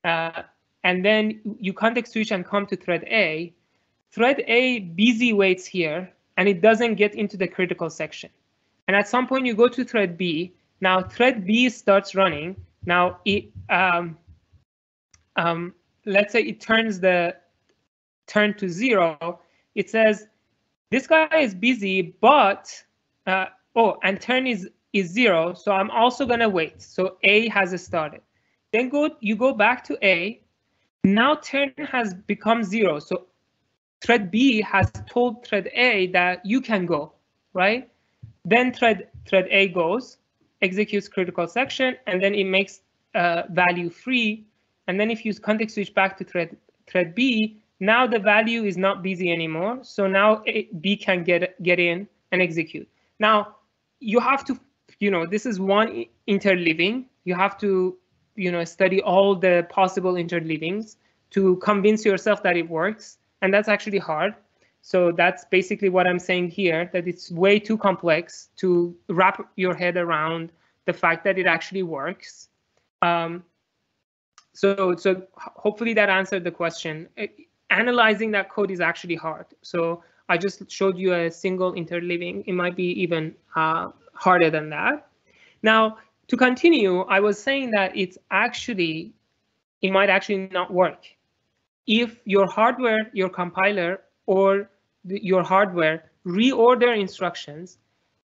and then you context switch and come to thread A busy waits here, and it doesn't get into the critical section. And at some point you go to thread B. Now thread B starts running. Now it let's say it turns the turn to 0. It says this guy is busy, but and turn is 0. So I'm also gonna wait. So A has started. Then you go back to A. Now turn has become 0. So thread B has told thread A that you can go, right? Then thread A goes, executes critical section, and then it makes value free. And then if you context switch back to thread B, now the value is not busy anymore. So now B can get in and execute. Now you have to, this is one interleaving. You have to, study all the possible interleavings to convince yourself that it works. And that's actually hard. So that's basically what I'm saying here, that it's way too complex to wrap your head around the fact that it actually works. So hopefully that answered the question. Analyzing that code is actually hard. So I just showed you a single interleaving. It might be even harder than that. Now, to continue, I was saying that it might actually not work. If your hardware, your compiler, or your hardware reorder instructions,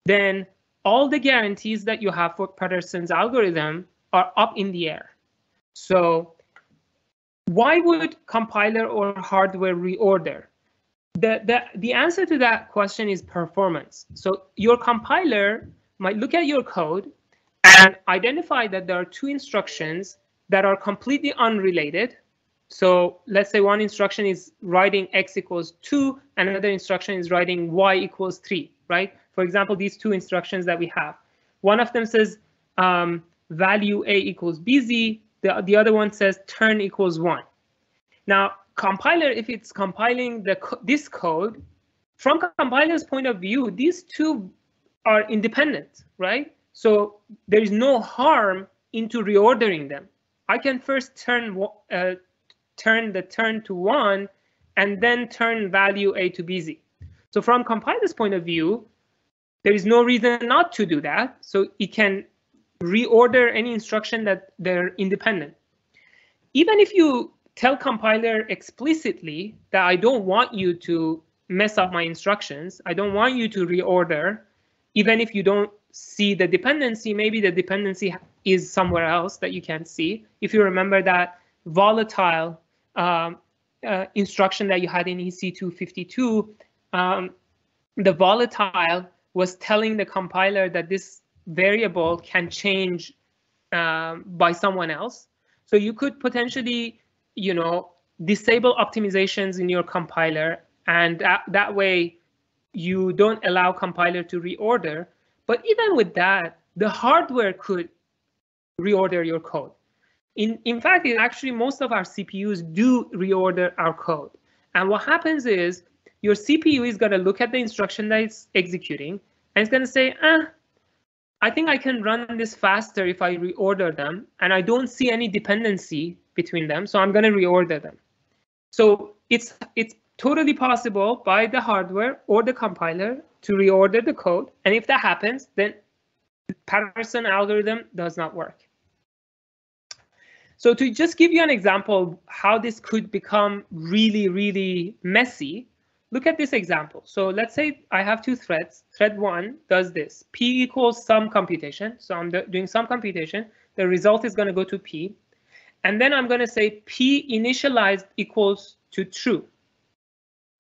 then all the guarantees that you have for Patterson's algorithm are up in the air. So why would compiler or hardware reorder? The answer to that question is performance. So your compiler might look at your code and identify that there are two instructions that are completely unrelated. So let's say one instruction is writing x equals 2, and another instruction is writing y equals 3, right? For example, these two instructions that we have. One of them says value a equals busy. The other one says turn equals 1. Now, compiler, if it's compiling this code, from compiler's point of view, these two are independent, right? So there is no harm into reordering them. I can first turn the turn to 1 and then turn value a to busy. So from compiler's point of view, there is no reason not to do that. So it can reorder any instruction that they're independent. Even if you tell compiler explicitly that I don't want you to mess up my instructions, I don't want you to reorder, even if you don't see the dependency, maybe the dependency is somewhere else that you can't see. If you remember that volatile instruction that you had in ECE 252, the volatile was telling the compiler that this variable can change by someone else. So you could potentially, disable optimizations in your compiler, and that way you don't allow compiler to reorder. But even with that, the hardware could reorder your code. In fact, actually most of our CPUs do reorder our code. And what happens is your CPU is going to look at the instruction that it's executing, and it's going to say, I think I can run this faster if I reorder them, and I don't see any dependency between them, so I'm going to reorder them. So it's totally possible by the hardware or the compiler to reorder the code, and if that happens, then the Patterson algorithm does not work. So to just give you an example how this could become really, really messy, look at this example. So let's say I have two threads. Thread 1 does this. P equals some computation. So I'm doing some computation. the result is going to go to P. And then I'm going to say P initialized equals to true.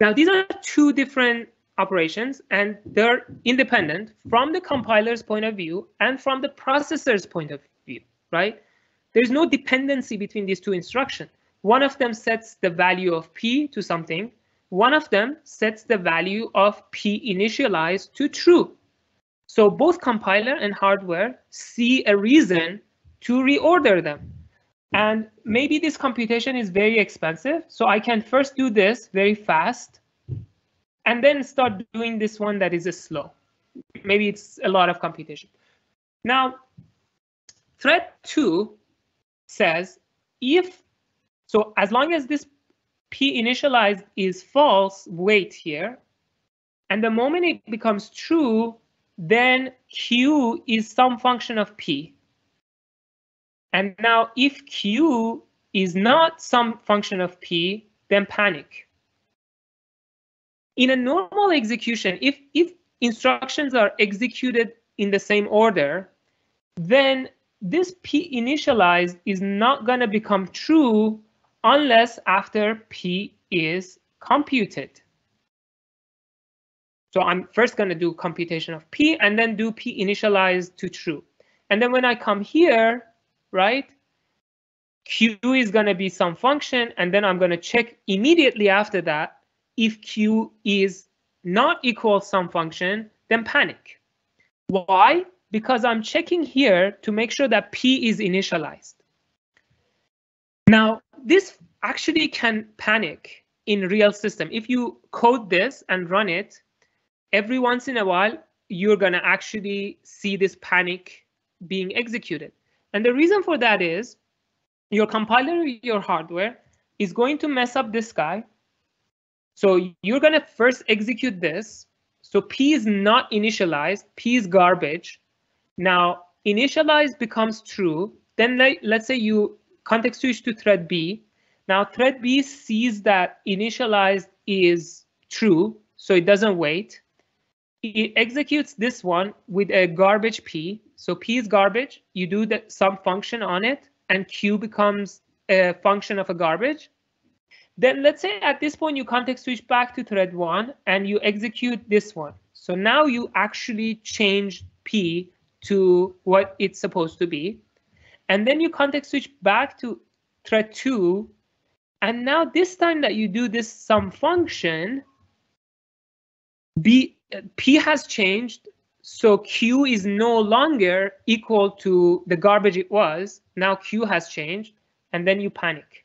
Now, these are two different operations, and they're independent from the compiler's point of view and from the processor's point of view, right? There's no dependency between these two instructions. One of them sets the value of P to something. One of them sets the value of P initialized to true. So both compiler and hardware see a reason to reorder them. And maybe this computation is very expensive, so I can first do this very fast and then start doing this one that is slow. Maybe it's a lot of computation. Now, thread 2 says so as long as this P initialized is false, wait here. And the moment it becomes true, then Q is some function of P. And now if Q is not some function of P, then panic. In a normal execution, if instructions are executed in the same order, then this P initialized is not going to become true unless after P is computed. So I'm first going to do computation of P and then do P initialized to true. And then when I come here, right, Q is going to be some function, and then I'm going to check immediately after that. If Q is not equal some function, then panic. Why? Because I'm checking here to make sure that P is initialized. Now, this actually can panic in real system. If you code this and run it, every once in a while, you're going to actually see this panic being executed. And the reason for that is your compiler, your hardware, is going to mess up this guy. So you're going to first execute this. So P is not initialized. P is garbage. Now, initialized becomes true. Then let's say you context switch to thread B. Now, thread B sees that initialized is true, so it doesn't wait. It executes this one with a garbage P. So P is garbage. You do some function on it, and Q becomes a function of a garbage. Then let's say at this point you context switch back to thread 1 and you execute this one. So now you actually change P to what it's supposed to be. And then you context switch back to thread 2. And now this time that you do this sum function, P has changed. So Q is no longer equal to the garbage it was. Now Q has changed, and then you panic.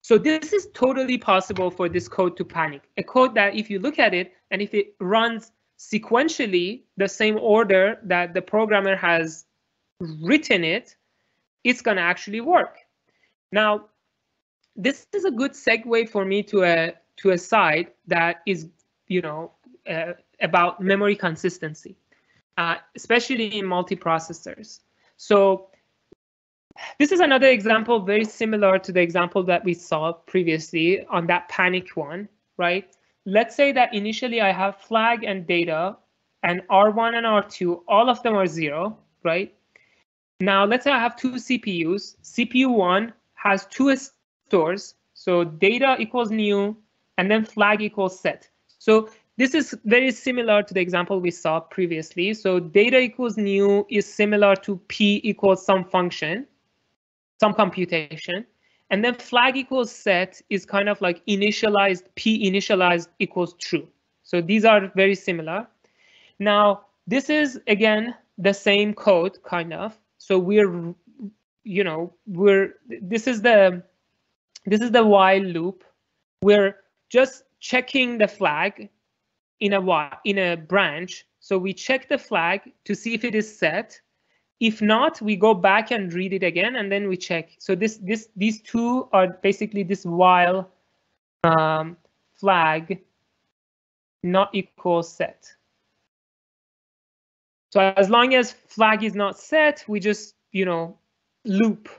So this is totally possible for this code to panic. A code that if you look at it, and if it runs sequentially the same order that the programmer has written it, it's going to actually work. Now, this is a good segue for me to a side that is, about memory consistency, especially in multiprocessors. So this is another example very similar to the example that we saw previously on that panic one, right? Let's say that initially I have flag and data, and R1 and R2, all of them are 0, right? Now let's say I have two CPUs. CPU 1 has two stores, so data equals new, and then flag equals set. So this is very similar to the example we saw previously. So data equals new is similar to P equals some function, some computation. And then flag equals set is kind of like initialized, P initialized equals true. So these are very similar. Now, this is, again, the same code, kind of. So this is the while loop. We're just checking the flag in a branch. So we check the flag to see if it is set. If not, we go back and read it again, and then we check. So these two are basically this while flag not equals set. So as long as flag is not set, we just loop.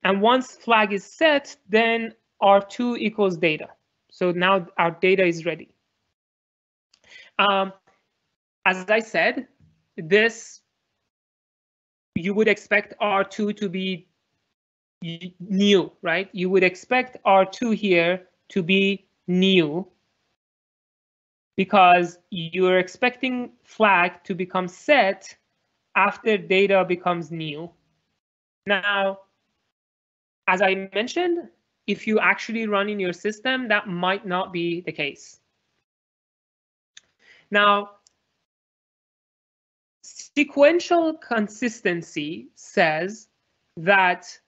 And once flag is set, then R2 equals data. So now our data is ready. As I said, this you would expect R2 to be new, right? You would expect R2 here to be new because you're expecting flag to become set after data becomes new. Now, as I mentioned, if you actually run in your system, that might not be the case. Now, sequential consistency says that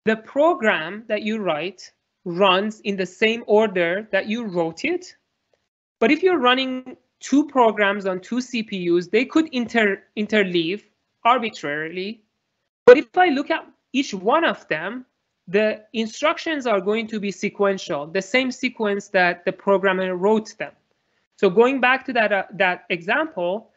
the program that you write runs in the same order that you wrote it. But if you're running two programs on two CPUs, they could interleave arbitrarily. But if I look at each one of them, the instructions are going to be sequential, the same sequence that the programmer wrote them. So going back to that example,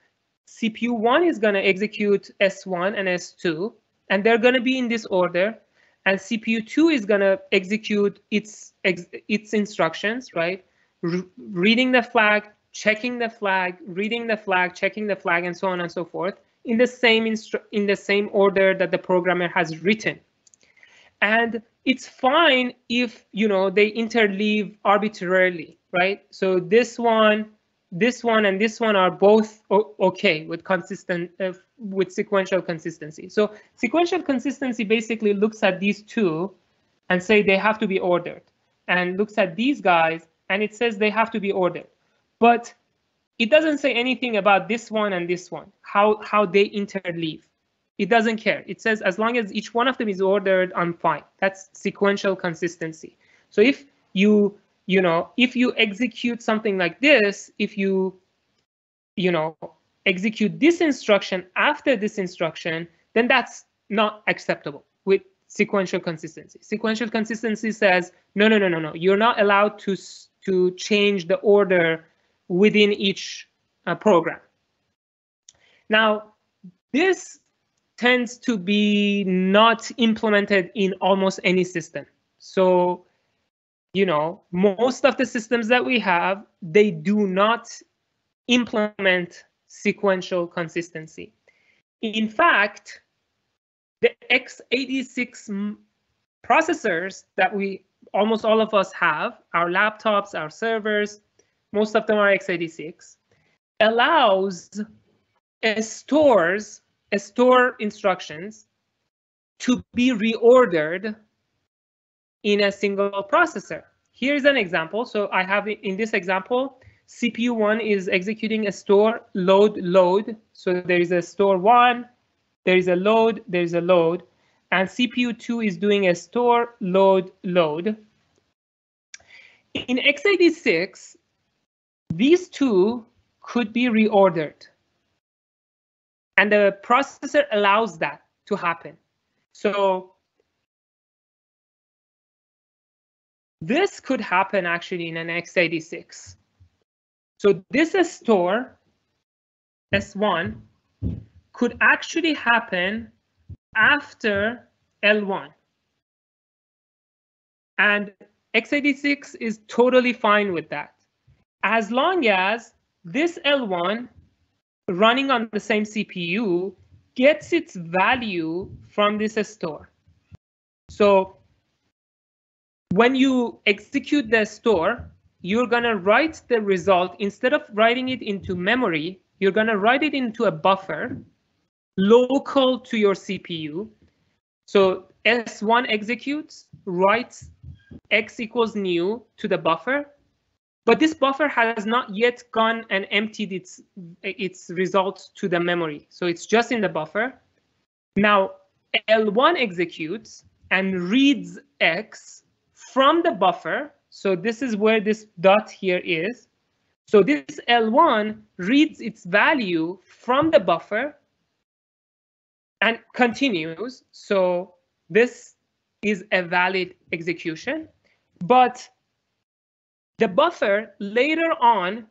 CPU 1 is going to execute S1 and S2, and they're going to be in this order. And CPU 2 is going to execute its instructions, right? Reading the flag, checking the flag, reading the flag, checking the flag, and so on and so forth in the same order that the programmer has written. And it's fine if they interleave arbitrarily, right? So this one, and this one are both okay with with sequential consistency. So sequential consistency basically looks at these two and say they have to be ordered, and looks at these guys and it says they have to be ordered. But it doesn't say anything about this one and this one, how they interleave. It doesn't care. It says as long as each one of them is ordered, I'm fine. That's sequential consistency. So if you execute something like this, if you execute this instruction after this instruction, then that's not acceptable with sequential consistency. Sequential consistency says, no. You're not allowed to change the order within each program. Now, this tends to be not implemented in almost any system. So, most of the systems that we have, they do not implement sequential consistency. In fact, the x86 processors that almost all of us have, our laptops, our servers, most of them are x86, allows store instructions to be reordered in a single processor. Here's an example. So I have in this example, CPU 1 is executing a store load. So there is a store 1, there is a load, there is a load, and CPU 2 is doing a store load. In x86, these two could be reordered, and the processor allows that to happen. So this could happen actually in an x86. So this store S1 could actually happen after L1. And x86 is totally fine with that, as long as this L1 running on the same CPU gets its value from this store. So when you execute the store, you're going to write the result. Instead of writing it into memory, you're going to write it into a buffer local to your CPU. So S1 executes, writes x equals new to the buffer, but this buffer has not yet gone and emptied its results to the memory. So it's just in the buffer. Now L1 executes and reads x from the buffer. So this is where this dot here is. So this L1 reads its value from the buffer and continues. So this is a valid execution, but the buffer later on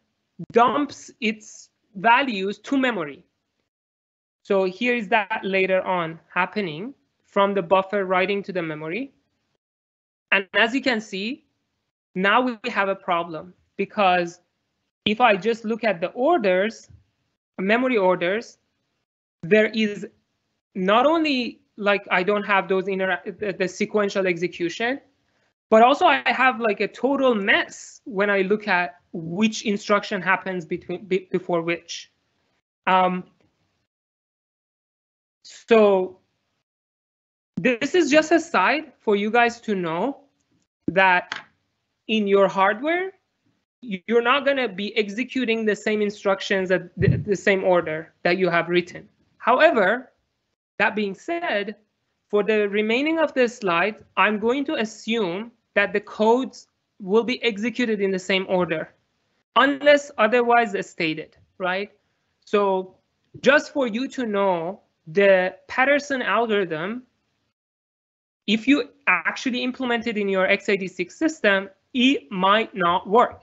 dumps its values to memory. So here is that later on happening from the buffer writing to the memory. And as you can see, now we have a problem, because if I just look at the orders, memory orders, there is not only like I don't have those the sequential execution, but also I have like a total mess when I look at which instruction happens before which. So this is just a side for you guys to know that in your hardware, you're not going to be executing the same instructions at the same order that you have written. However, that being said, for the remaining of the slide, I'm going to assume that the codes will be executed in the same order, unless otherwise stated, right? So just for you to know, the Patterson algorithm, if you actually implement it in your x86 system, it might not work,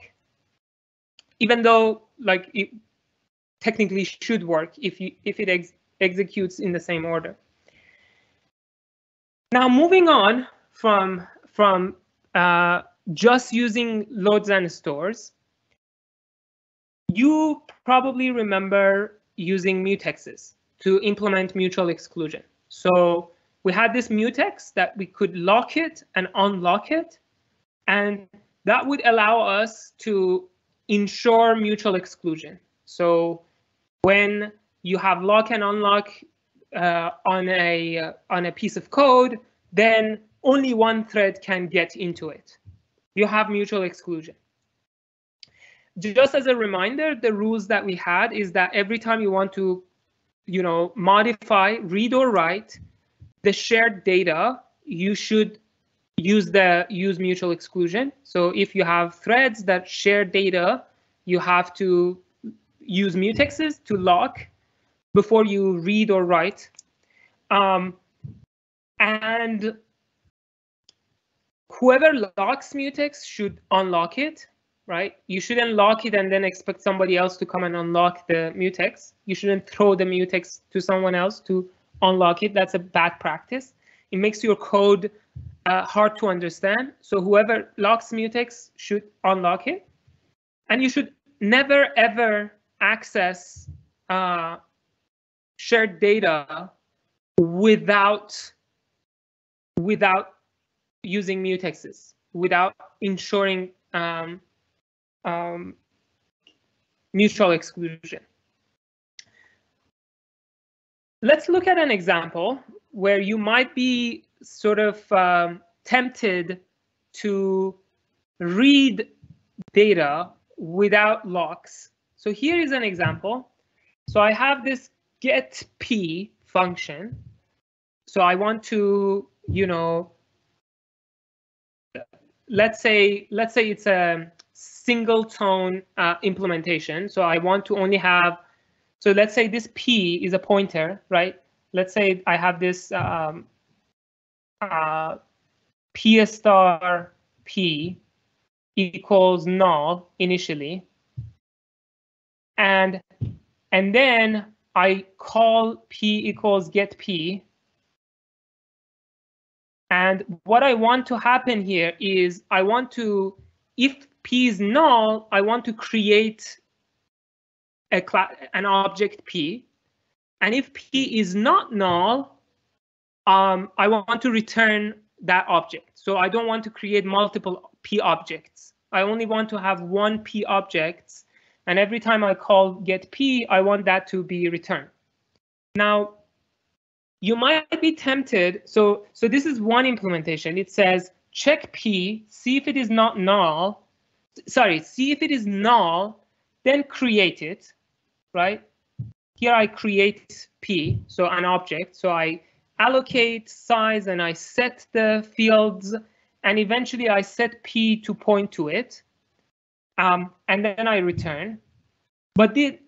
even though like it technically should work if it executes in the same order. Now moving on from just using loads and stores, you probably remember using mutexes to implement mutual exclusion. So we had this mutex that we could lock it and unlock it, and that would allow us to ensure mutual exclusion. So when you have lock and unlock on a piece of code, then only one thread can get into it. You have mutual exclusion. Just as a reminder, the rules that we had is that every time you want to, modify, read or write the shared data, you should use mutual exclusion. So if you have threads that share data, you have to use mutexes to lock before you read or write. And whoever locks mutex should unlock it, right? You shouldn't lock it and then expect somebody else to come and unlock the mutex. You shouldn't throw the mutex to someone else to unlock it. That's a bad practice. It makes your code hard to understand. So whoever locks mutex should unlock it. And you should never, ever access shared data without using mutexes, without ensuring mutual exclusion. Let's look at an example where you might be sort of tempted to read data without locks. So here is an example. So I have this get p function. So I want to, let's say it's a single tone implementation. So I want to only have, so let's say this p is a pointer, right? Let's say I have this p star p equals null initially, and then I call p equals get p. And what I want to happen here is I want to, if p is null, I want to create an object p. And if p is not null, I want to return that object. So I don't want to create multiple p objects. I only want to have one p object. And every time I call get p, I want that to be returned. Now, you might be tempted. So this is one implementation. It says check p, see if it is not null. Sorry, see if it is null, then create it, right? Here I create p, so an object. So I allocate size and I set the fields, and eventually I set p to point to it, and then I return. But then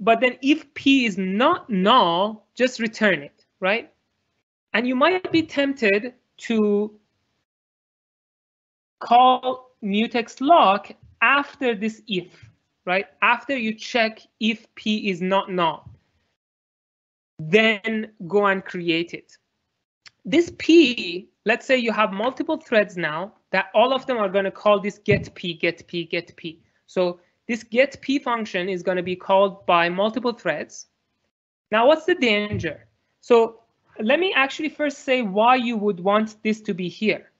if p is not null, just return it, right? And you might be tempted to call mutex lock after this if, right? After you check if p is not null, then go and create it. This p, let's say you have multiple threads now that all of them are going to call this get p, get p, get p. So this get p function is going to be called by multiple threads. Now, what's the danger? So let me actually first say why you would want this to be here.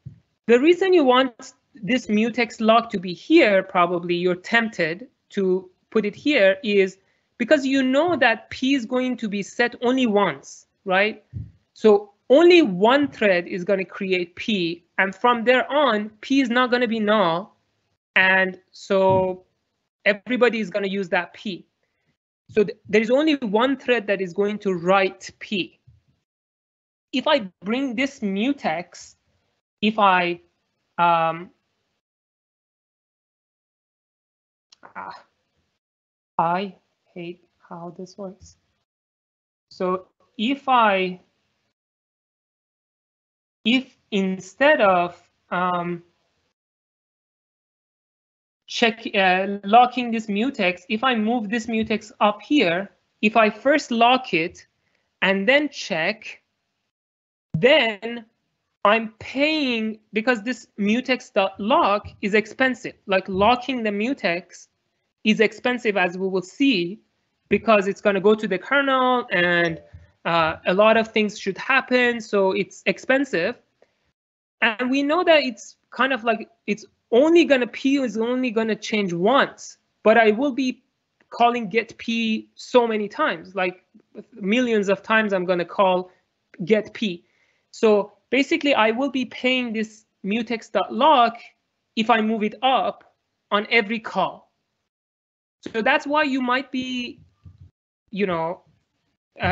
The reason you want this mutex lock to be here, probably you're tempted to put it here, is because you know that P is going to be set only once, right? So only one thread is going to create P, and from there on, P is not going to be null, and so everybody is going to use that P. So there is only one thread that is going to write P. If I bring this mutex, if I hate how this works. So if instead of locking this mutex, if I move this mutex up here, if I first lock it and then check, then I'm paying, because this mutex.lock is expensive. Like locking the mutex is expensive, as we will see, because it's going to go to the kernel and a lot of things should happen. So it's expensive. And we know that it's kind of like it's only going to P is only going to change once, but I will be calling get P so many times, like millions of times I'm going to call get P. So basically, I will be paying this mutex.lock if I move it up on every call. So that's why you might be,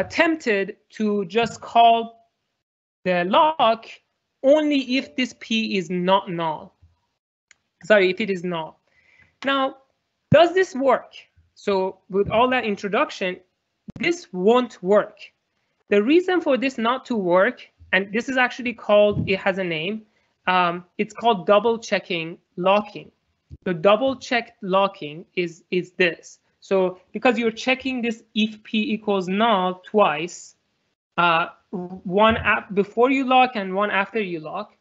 tempted to just call the lock only if this P is not null. Sorry, if it is null. Now, does this work? So with all that introduction, this won't work. The reason for this not to work, and this is actually called, it has a name, it's called double checking locking. The double checked locking is this. So because you're checking this if P equals null twice, one before you lock and one after you lock.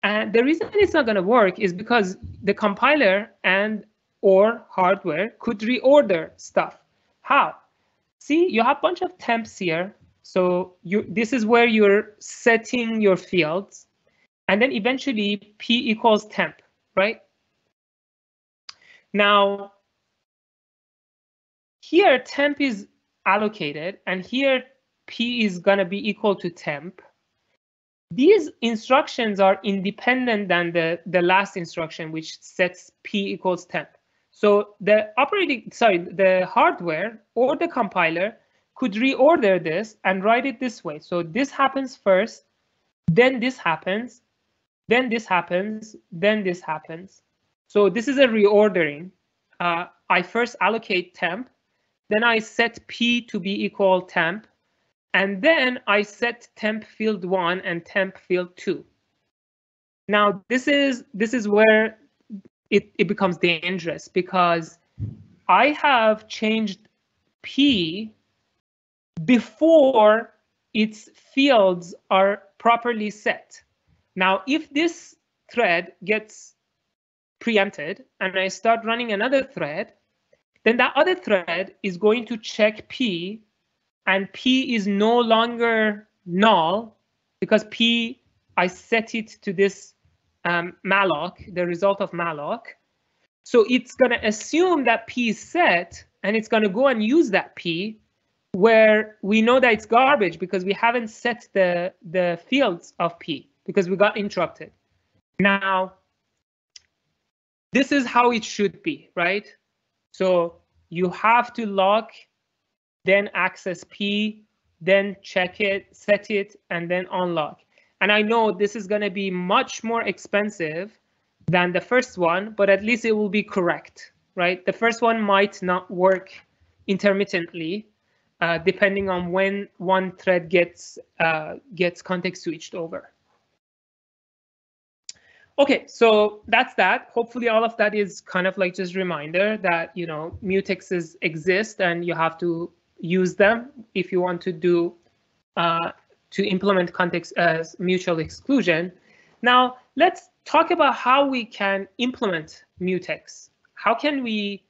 And the reason it's not going to work is because the compiler and or hardware could reorder stuff. How? See, you have a bunch of temps here. So this is where you're setting your fields. And then eventually P equals temp, right? Now, here temp is allocated, and here P is going to be equal to temp. These instructions are independent than the last instruction, which sets P equals temp. So the the hardware or the compiler could reorder this and write it this way. So this happens first, then this happens, then this happens, then this happens. So this is a reordering. I first allocate temp, then I set P to be equal temp, and then I set temp field 1 and temp field 2. Now this is where it becomes dangerous, because I have changed P before its fields are properly set. Now, if this thread gets preempted and I start running another thread, then that other thread is going to check P, and P is no longer null because P, I set it to this malloc, the result of malloc. So it's going to assume that P is set, and it's going to go and use that P, where we know that it's garbage because we haven't set the fields of P because we got interrupted. Now, this is how it should be, right? So you have to lock, then access P, then check it, set it, and then unlock. And I know this is going to be much more expensive than the first one, but at least it will be correct, right? The first one might not work intermittently, depending on when one thread gets context switched over. Okay, so that's that. Hopefully all of that is kind of like just reminder that, mutexes exist and you have to use them if you want to do to implement context as mutual exclusion. Now let's talk about how we can implement mutex. How can we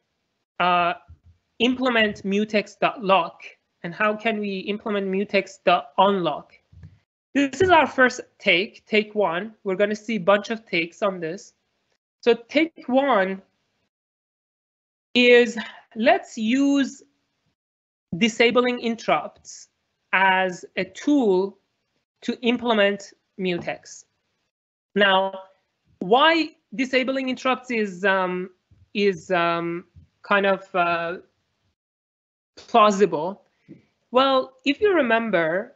implement mutex.lock, and how can we implement mutex.unlock? this is our first take one. We're going to see a bunch of takes on this. So take one is, let's use disabling interrupts as a tool to implement mutex. Now, why disabling interrupts is kind of plausible? Well, if you remember,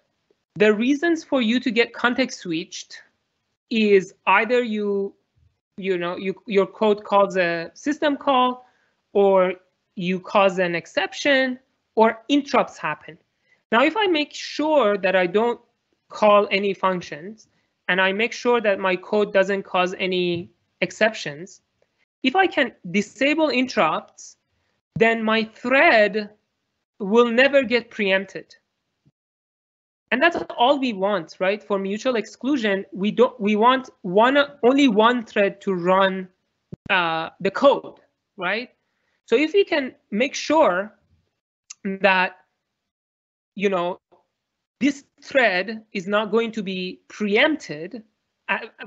the reasons for you to get context switched is either your code calls a system call, or you cause an exception, or interrupts happen. Now, if I make sure that I don't call any functions, and I make sure that my code doesn't cause any exceptions, if I can disable interrupts, then my thread will never get preempted. And that's all we want, right? For mutual exclusion, we want only one thread to run the code, right? So if we can make sure that this thread is not going to be preempted.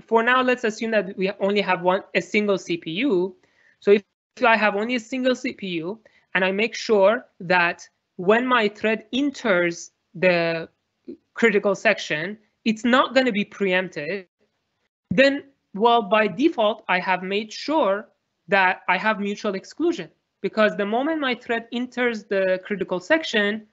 For now, let's assume that we only have a single CPU. So if I have only a single CPU, and I make sure that when my thread enters the critical section, it's not going to be preempted, then, well, by default, I have made sure that I have mutual exclusion, because the moment my thread enters the critical section,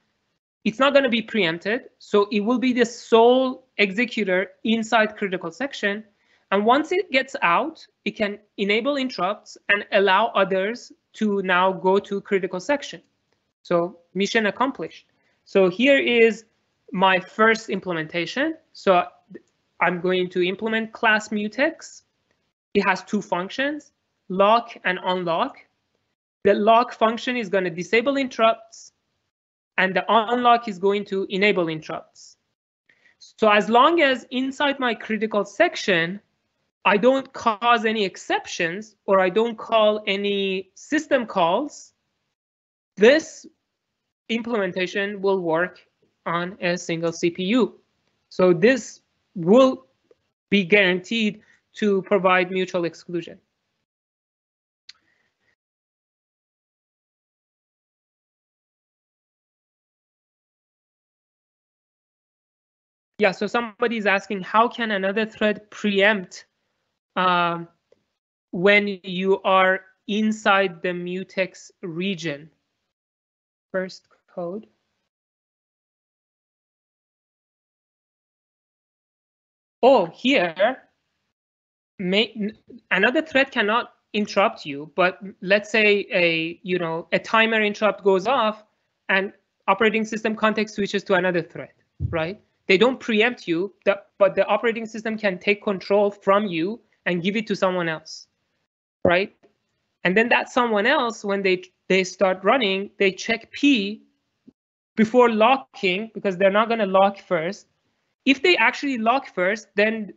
it's not going to be preempted. So it will be the sole executor inside critical section. And once it gets out, it can enable interrupts and allow others to now go to critical section. So mission accomplished. So here is my first implementation. So I'm going to implement class mutex. It has two functions, lock and unlock. The lock function is going to disable interrupts, and the unlock is going to enable interrupts. So as long as inside my critical section, I don't cause any exceptions or I don't call any system calls, this implementation will work on a single CPU. So this will be guaranteed to provide mutual exclusion. Yeah, so somebody is asking, how can another thread preempt when you are inside the mutex region? First code. Oh, here, another thread cannot interrupt you, but let's say a timer interrupt goes off and operating system context switches to another thread, right? They don't preempt you, but the operating system can take control from you and give it to someone else, right? And then that someone else, when they start running, they check P before locking, because they're not going to lock first. If they actually lock first, then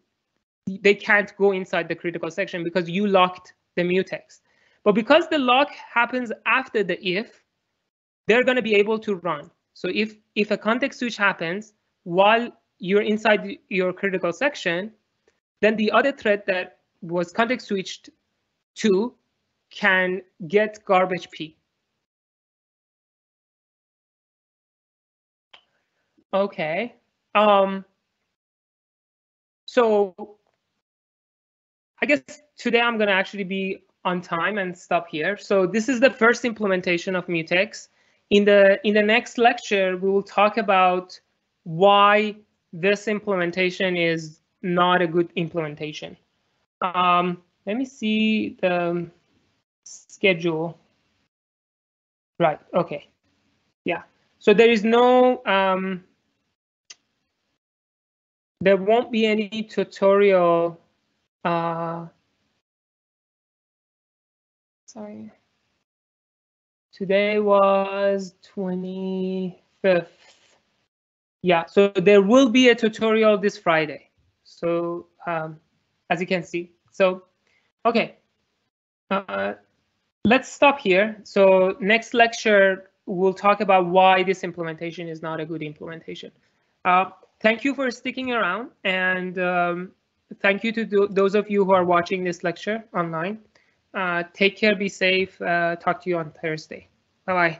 they can't go inside the critical section because you locked the mutex. But because the lock happens after the if, they're going to be able to run. So if a context switch happens while you're inside your critical section, then the other thread that was context switched to can get garbage P. Okay. So I guess today I'm going to actually be on time and stop here. So this is the first implementation of mutex. In the next lecture, we will talk about why this implementation is not a good implementation. Let me see the schedule. Right. Okay. Yeah. So there is no there won't be any tutorial. Sorry. Today was 25th. Yeah, so there will be a tutorial this Friday. So as you can see. So, okay. Let's stop here. So next lecture, we'll talk about why this implementation is not a good implementation. Thank you for sticking around, and thank you to those of you who are watching this lecture online. Take care, be safe. Talk to you on Thursday. Bye-bye.